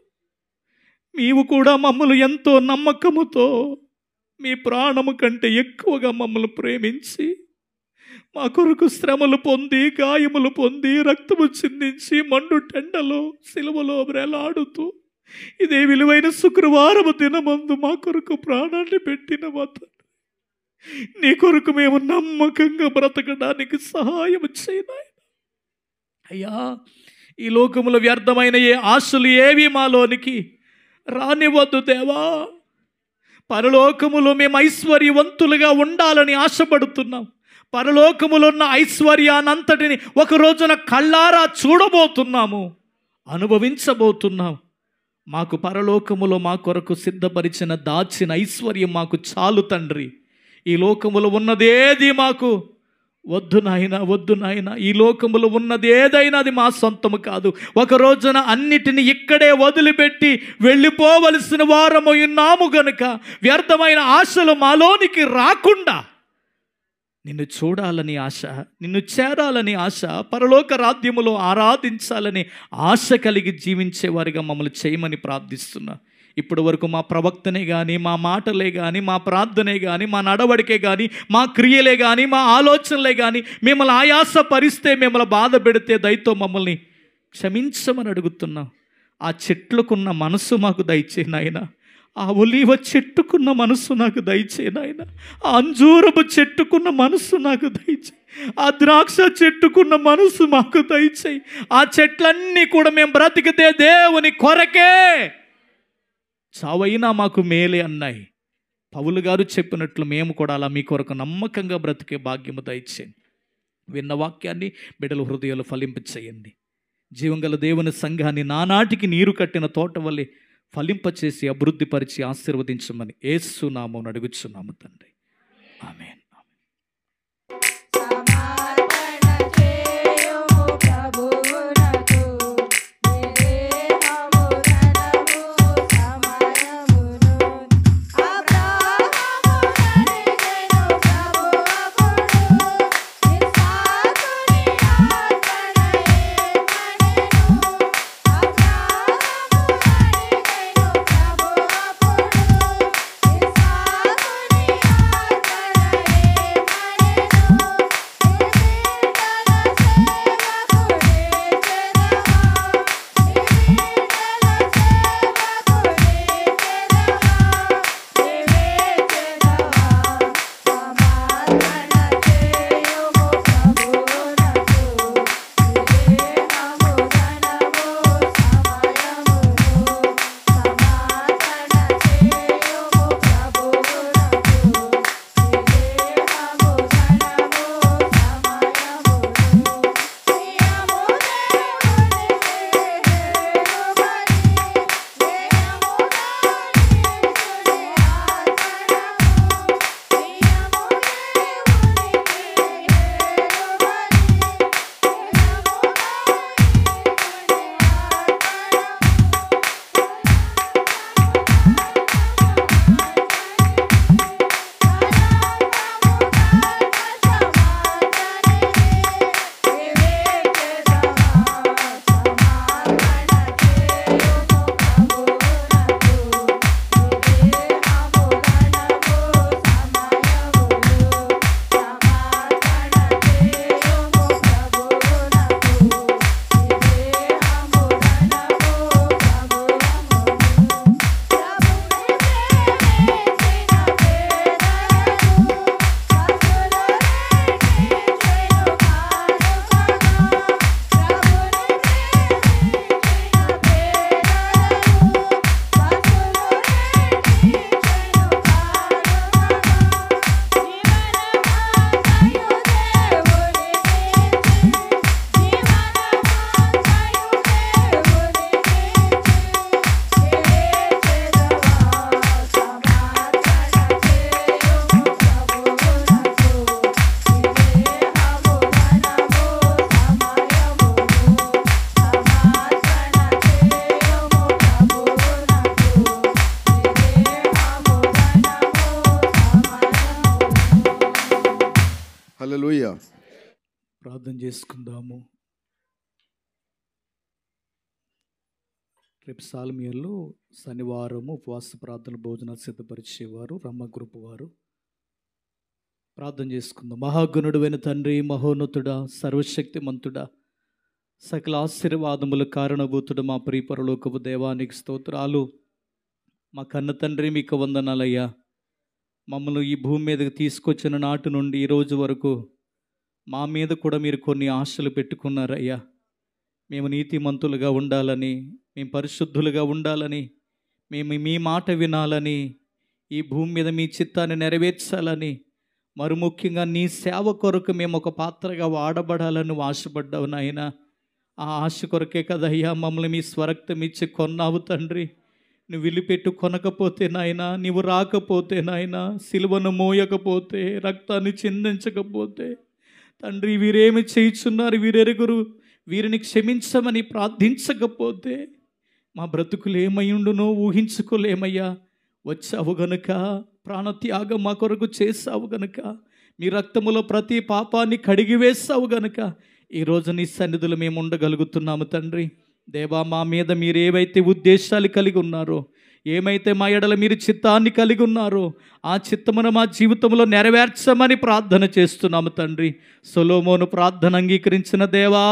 నీవు కూడా మమ్మల్ని ఎంతో నమ్మకముతో మీ ప్రాణము కంటే ఎక్కువగా మమ్మల్ని ప్రేమించి మా కొరకు శ్రమలు పొంది, గాయములు పొంది, రక్తము చిందించి, మండు టెండలో సిలువలో వేలాడుతూ ఇదే విలువైన శుక్రవారము దినమందు మా కొరకు ప్రాణాన్ని పెట్టిన మా తండ్రి, నీ కొరకు మేము నమ్మకంగా బ్రతకడానికి సహాయం చేయనాయన. అయ్యా, ఈ లోకములో వ్యర్థమైన ఏ ఆశలు ఏవి మాలోనికి రానివద్దు దేవా. పరలోకములో మేము ఐశ్వర్యవంతులుగా ఉండాలని ఆశపడుతున్నాం. పరలోకములో ఉన్న ఐశ్వర్యానంతటిని ఒక రోజున కళ్ళారా చూడబోతున్నాము, అనుభవించబోతున్నాం. మాకు పరలోకములో మా కొరకు సిద్ధపరిచిన దాచిన ఐశ్వర్యం మాకు చాలు తండ్రి. ఈ లోకములో ఉన్నదేది మాకు వద్దు నాయన, వద్దు నాయన. ఈ లోకములో ఉన్నది ఏదైనా అది మా సొంతము కాదు. ఒక రోజున అన్నిటిని ఇక్కడే వదిలిపెట్టి వెళ్ళిపోవలసిన వారము ఉన్నాము గనుక వ్యర్థమైన ఆశలు మాలోనికి రాకుండా నిన్ను చూడాలని ఆశ, నిన్ను చేరాలని ఆశ, పరలోక రాజ్యములో ఆరాధించాలని ఆశ కలిగి జీవించేవారిగా మమ్మల్ని చేయమని ప్రార్థిస్తున్నా. ఇప్పటి వరకు మా ప్రవక్తనే కానీ, మా మాటలే కానీ, మా ప్రార్థనే కానీ, మా నడవడికే కానీ, మా క్రియలే కానీ, మా ఆలోచనలే కానీ మిమ్మల్ని ఆయాసపరిస్తే, మిమ్మల్ని బాధ పెడితే దయతో మమ్మల్ని క్షమించమని అడుగుతున్నాం. ఆ చెట్లకున్న మనసు మాకు దయచే నాయన. ఆ ఒలీవ చెట్టుకున్న మనసు నాకు దయచే నాయన. ఆ అంజూరపు చెట్టుకున్న మనసు నాకు దయచే. ఆ ద్రాక్ష చెట్టుకున్న మనసు మాకు దయచేయి. ఆ చెట్లన్నీ కూడా మేము బ్రతికితే దేవుని కొరకే, చావైనా మాకు మేలే అన్నాయి. పౌలు గారు చెప్పినట్లు మేము కూడా అలా మీ కొరకు నమ్మకంగా బ్రతికే భాగ్యము దయచేయండి. విన్న వాక్యాన్ని బిడ్డల హృదయాలు ఫలింపచేయండి. జీవంగల దేవుని సంఘాన్ని నానాటికి నీరు కట్టిన తోట వల్లే ఫలింపచేసి అభివృద్ధిపరిచి ఆశీర్వదించమని యేసు నామమున అడుగుచున్నాము తండ్రి. ఆమేన్. ప్రార్థన చేసుకుందాము. రేపు సాల్మియల్లో శనివారము ఉపవాస ప్రార్థన భోజనాలు సిద్ధపరిచేవారు రమ్మ గ్రూప్ వారు. ప్రార్థన చేసుకుందాం. మహాగుణుడైన తండ్రి, మహోన్నతుడా, సర్వశక్తిమంతుడా, సకల ఆశీర్వాదముల కారణభూతుడు, మా ప్రియ పరలోకపు దేవానికి స్తోత్రాలు. మా కన్న తండ్రి, మీకు వందనాలయ్యా. మమ్మల్ని ఈ భూమి మీదకి తీసుకొచ్చిన నాటి నుండి ఈ రోజు వరకు మా మీద కూడా మీరు కొన్ని ఆశలు పెట్టుకున్నారయ్యా. మేము నీతిమంతులుగా ఉండాలని, మేము పరిశుద్ధులుగా ఉండాలని, మేము మీ మాట వినాలని, ఈ భూమి మీద మీ చిత్తాన్ని నెరవేర్చాలని, మరి ముఖ్యంగా నీ సేవ కొరకు మేము ఒక పాత్రగా వాడబడాలని ఆశపడ్డావు నాయన. ఆ ఆశ కొరకే కదయ్యా మమ్మల్ని మీ స్వరక్తం ఇచ్చి కొన్నావు తండ్రి. నువ్వు విలిపెట్టు కొనకపోతే నాయన, నువ్వు రాకపోతే నాయన, సిలువను మోయకపోతే, రక్తాన్ని చిందించకపోతే తండ్రి, వీరేమి చేయుచున్నారు, వీరెరుగురు, వీరిని క్షమించమని ప్రార్థించకపోతే మా బ్రతుకులు ఏమయ్యుండునో ఊహించుకోలేమయ్యా. వచ్చావు గనుక, ప్రాణత్యాగం మా కొరకు చేసావు గనుక, మీ రక్తములో ప్రతి పాపాన్ని కడిగివేసావు గనుక ఈరోజు నీ సన్నిధిలో మేము ఉండగలుగుతున్నాము తండ్రి. దేవా, మా మీద మీరు ఏవైతే ఉద్దేశాలు కలిగి ఉన్నారో, ఏమైతే మా ఎడల మీరు చిత్తాన్ని కలిగి ఉన్నారో ఆ చిత్తమును మా జీవితంలో నెరవేర్చమని ప్రార్థన చేస్తున్నాము తండ్రి. సొలొమోను ప్రార్థన అంగీకరించిన దేవా,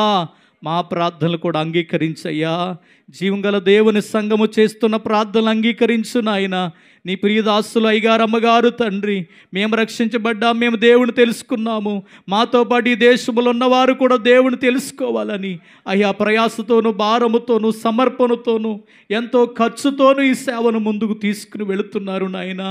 మా ప్రార్థనలు కూడా అంగీకరించయ్యా. జీవంగల దేవుని సంఘము చేస్తున్న ప్రార్థనలు అంగీకరించు నాయన. నీ ప్రియదాసులు అయ్యగారు, అమ్మగారు తండ్రి, మేము రక్షించబడ్డాం, మేము దేవుని తెలుసుకున్నాము, మాతో పాటు ఈ దేశంలో ఉన్నవారు కూడా దేవుని తెలుసుకోవాలని అయ్యా ప్రయాసతోనూ, భారముతోనూ, సమర్పణతోనూ, ఎంతో ఖర్చుతోనూ ఈ సేవను ముందుకు తీసుకుని వెళుతున్నారు నాయన.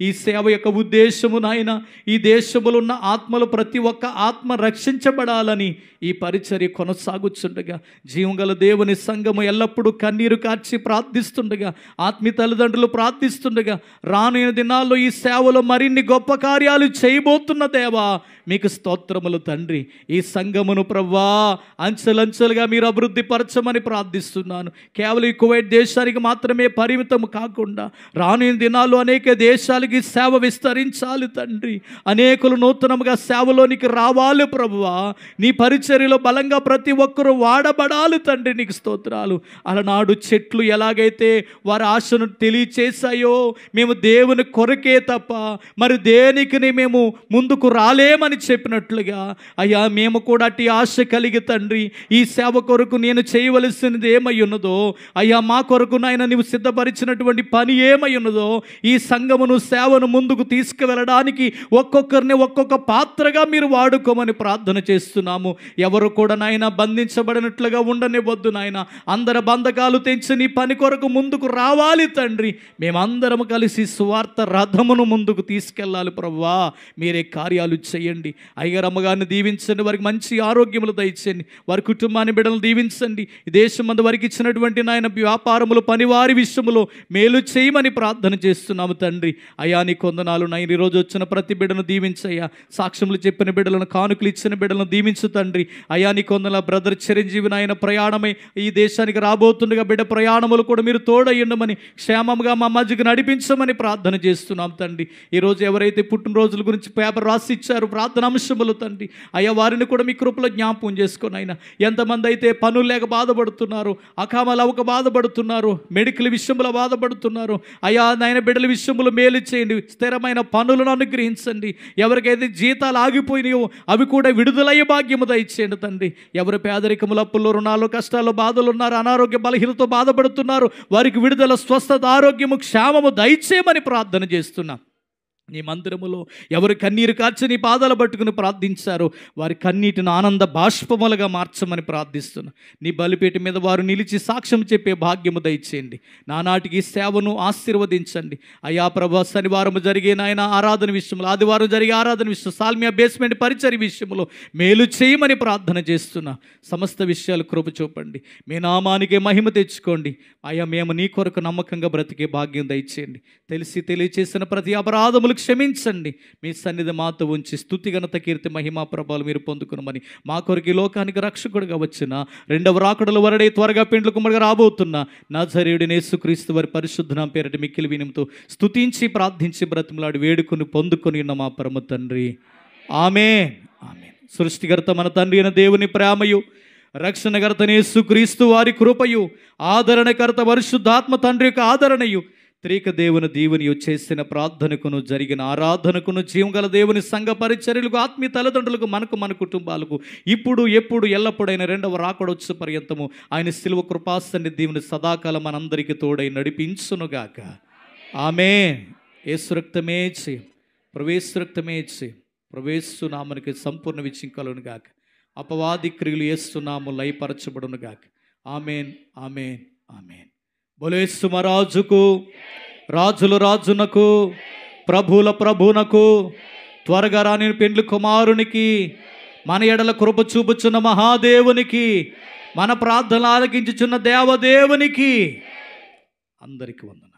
ఈ సేవ యొక్క ఉద్దేశము నాయన, ఈ దేశంలో ఉన్న ఆత్మలు ప్రతి ఒక్క ఆత్మ రక్షించబడాలని ఈ పరిచర్య కొనసాగుతుండగా, జీవంగల దేవుని సంఘము ఎల్లప్పుడూ కన్నీరు కార్చి ప్రార్థిస్తుండగా, ఆత్మీయ తల్లిదండ్రులు ప్రార్థిస్తుండగా, రానున్న దినాల్లో ఈ సేవలో మరిన్ని గొప్ప కార్యాలు చేయబోతున్న దేవా మీకు స్తోత్రములు తండ్రి. ఈ సంఘమును ప్రవ్వా అంచెలంచెలుగా మీరు అభివృద్ధి పరచమని ప్రార్థిస్తున్నాను. కేవలం ఈ కువైట్ దేశానికి మాత్రమే పరిమితం కాకుండా రానున్న దినాల్లో అనేక దేశాలకి సేవ విస్తరించాలి తండ్రి. అనేకులు నూతనముగా సేవలోనికి రావాలి ప్రభువా. నీ పరిచర్యలో బలంగా ప్రతి ఒక్కరూ వాడబడాలి తండ్రి. నీకు స్తోత్రాలు. అలనాడు చెట్లు ఎలాగైతే వారి ఆశను తెలియచేశాయో, మేము దేవుని కొరకే తప్ప మరి దేనికి మేము ముందుకు రాలేమని చెప్పినట్లుగా అయ్యా, మేము కూడా అట్టి ఆశ కలిగి తండ్రి, ఈ సేవ కొరకు నేను చేయవలసినది ఏమై ఉన్నదో అయ్యా, మా కొరకు నాయన నువ్వు సిద్ధపరిచినటువంటి పని ఏమై ఉన్నదో, ఈ సంఘమును సేవను ముందుకు తీసుకువెళ్ళడానికి ఒక్కొక్కరిని ఒక్కొక్క పాత్రగా మీరు వాడుకోమని ప్రార్థన చేస్తున్నాము. ఎవరు కూడా నాయన బంధించబడినట్లుగా ఉండనివ్వద్దు నాయన. అందరి బంధకాలు తెంచి నీ పని కొరకు ముందుకు రావాలి తండ్రి. మేమందరం కలిసి సువార్త రథమును ముందుకు తీసుకెళ్ళాలి ప్రభువా. మీరే కార్యాలు చేయండి. అయ్యగారు, అమ్మగారిని దీవించండి, వారికి మంచి ఆరోగ్యములు దయచేయండి, వారి కుటుంబాన్ని బిడ్డలను దీవించండి. ఈ దేశం అందు వారికి ఇచ్చినటువంటి నాయన వ్యాపారములు, పనివారి విషయములో మేలు చేయమని ప్రార్థన చేస్తున్నాము తండ్రి. అయ్యా నీ కొందనాలు నాయన. ఈరోజు వచ్చిన ప్రతి బిడ్డను దీవించయ్యా. సాక్ష్యములు చెప్పిన బిడ్డలను, కానుకలు ఇచ్చిన బిడ్డలను దీవించు తండ్రి. అయ్యా నీ కొందన బ్రదర్ చిరంజీవి నాయన ప్రయాణమై ఈ దేశానికి రాబోతుండగా బిడ్డ ప్రయాణములు కూడా మీరు తోడయ్యుండమని, క్షేమంగా మా మధ్యకు నడిపించమని ప్రార్థన చేస్తున్నాం తండ్రి. ఈరోజు ఎవరైతే పుట్టినరోజుల గురించి పేపర్ రాసి ఇచ్చారు ప్రార్థన అంశములు తండ్రి, అయ్యా వారిని కూడా మీ కృపలో జ్ఞాపకం చేసుకొని అయినా, ఎంతమంది అయితే పనులు లేక బాధపడుతున్నారు, అకామలవక బాధపడుతున్నారు, మెడికల్ విషయంలో బాధపడుతున్నారు, అయ్యా నాయన బిడ్డల విషయంలో మేలు చేయండి, స్థిరమైన పనులను అనుగ్రహించండి. ఎవరికైతే జీతాలు ఆగిపోయినాయో అవి కూడా విడుదలయ్యే భాగ్యము దయచేయండి తండ్రి. ఎవరు పేదరికములు, అప్పుల్లో, రుణాలు, కష్టాలు, బాధలు ఉన్నారు, అనారోగ్య బలహీనతో బాధపడుతున్నారు, వారికి విడుదల, స్వస్థత, ఆరోగ్యము, క్షేమము దయచేయమని ప్రార్థన చేస్తున్నాం. నీ మందిరములో ఎవరు కన్నీరు కార్చి నీ పాదాలు పట్టుకుని ప్రార్థించారో వారి కన్నీటిని ఆనంద బాష్పములుగా మార్చమని ప్రార్థిస్తున్నా. నీ బలిపీఠ మీద వారు నిలిచి సాక్ష్యం చెప్పే భాగ్యము దయచేయండి. నానాటికి సేవను ఆశీర్వదించండి. అయ్యా ప్రభా, శనివారం జరిగే నాయన ఆరాధన విషయంలో, ఆదివారం జరిగే ఆరాధన విషయంలో, సాల్మియా బేస్మెంట్ పరిచర్య విషయంలో మేలు చేయమని ప్రార్థన చేస్తున్నా. సమస్త విషయాలు కృప చూపండి. మీ నామానికే మహిమ తెచ్చుకోండి. అయ్యా మేము నీ కొరకు నమ్మకంగా బ్రతికే భాగ్యం దయచేయండి. తెలిసి తెలియచేసిన ప్రతి అపరాధములు క్షమించండి. మీ సన్నిధి మాతో ఉంచి స్తుతి, ఘనత, కీర్తి, మహిమా ప్రభావాలు మీరు పొందుకునమని, మా కొరకు ఈ లోకానికి రక్షకుడిగా వచ్చిన రెండవ రాకడలో వరడే త్వరగా పెండ్లు కుమారుగా రాబోతున్న నజరేయుడైన యేసుక్రీస్తు వారి పరిశుద్ధ నామమున పేరట మిక్కిలి వినయంతో స్తుతించి ప్రార్థించి బ్రతిమలాడి వేడుకొని పొందుకొని ఉన్న మా పరమ తండ్రి. ఆమేన్. ఆమేన్. సృష్టికర్త మన తండ్రి అయిన దేవుని ప్రేమయు, రక్షణకర్త యేసుక్రీస్తు వారి కృపయు, ఆదరణకర్త పరిశుద్ధాత్మ తండ్రి యొక్క ఆదరణయు, త్రిక దేవుని దీవెనియు, చేసిన ప్రార్థనకును జరిగిన ఆరాధనకును, జీవగల దేవుని సంఘ పరిచర్యలకు, ఆత్మీయ తల్లిదండ్రులకు, మనకు మన కుటుంబాలకు ఇప్పుడు ఎప్పుడు ఎల్లప్పుడైన రెండవ రాకడొచ్చు పర్యంతము ఆయన శిలువ కృపాసన్ని దీవుని సదాకాలం మనందరికీ తోడై నడిపించునుగాక. ఆమేన్. యేసు రక్తమే చేయం, ప్రవేశ రక్తమే చేయం, ప్రవేశు నామనికి సంపూర్ణ విజయం కలుగునుగాక. అపవాది క్రియలు యేసునామము లయపరచబడునుగాక. ఆమేన్, ఆమేన్, ఆమేన్. బోలేసు మహారాజుకు, రాజుల రాజునకు, ప్రభుల ప్రభునకు, త్వరగా రాని పెండ్లి కుమారునికి, మన ఎడల కృప చూపుచున్న మహాదేవునికి, మన ప్రార్థనలు ఆలకించుచున్న దేవదేవునికి అందరికి వందనాలు.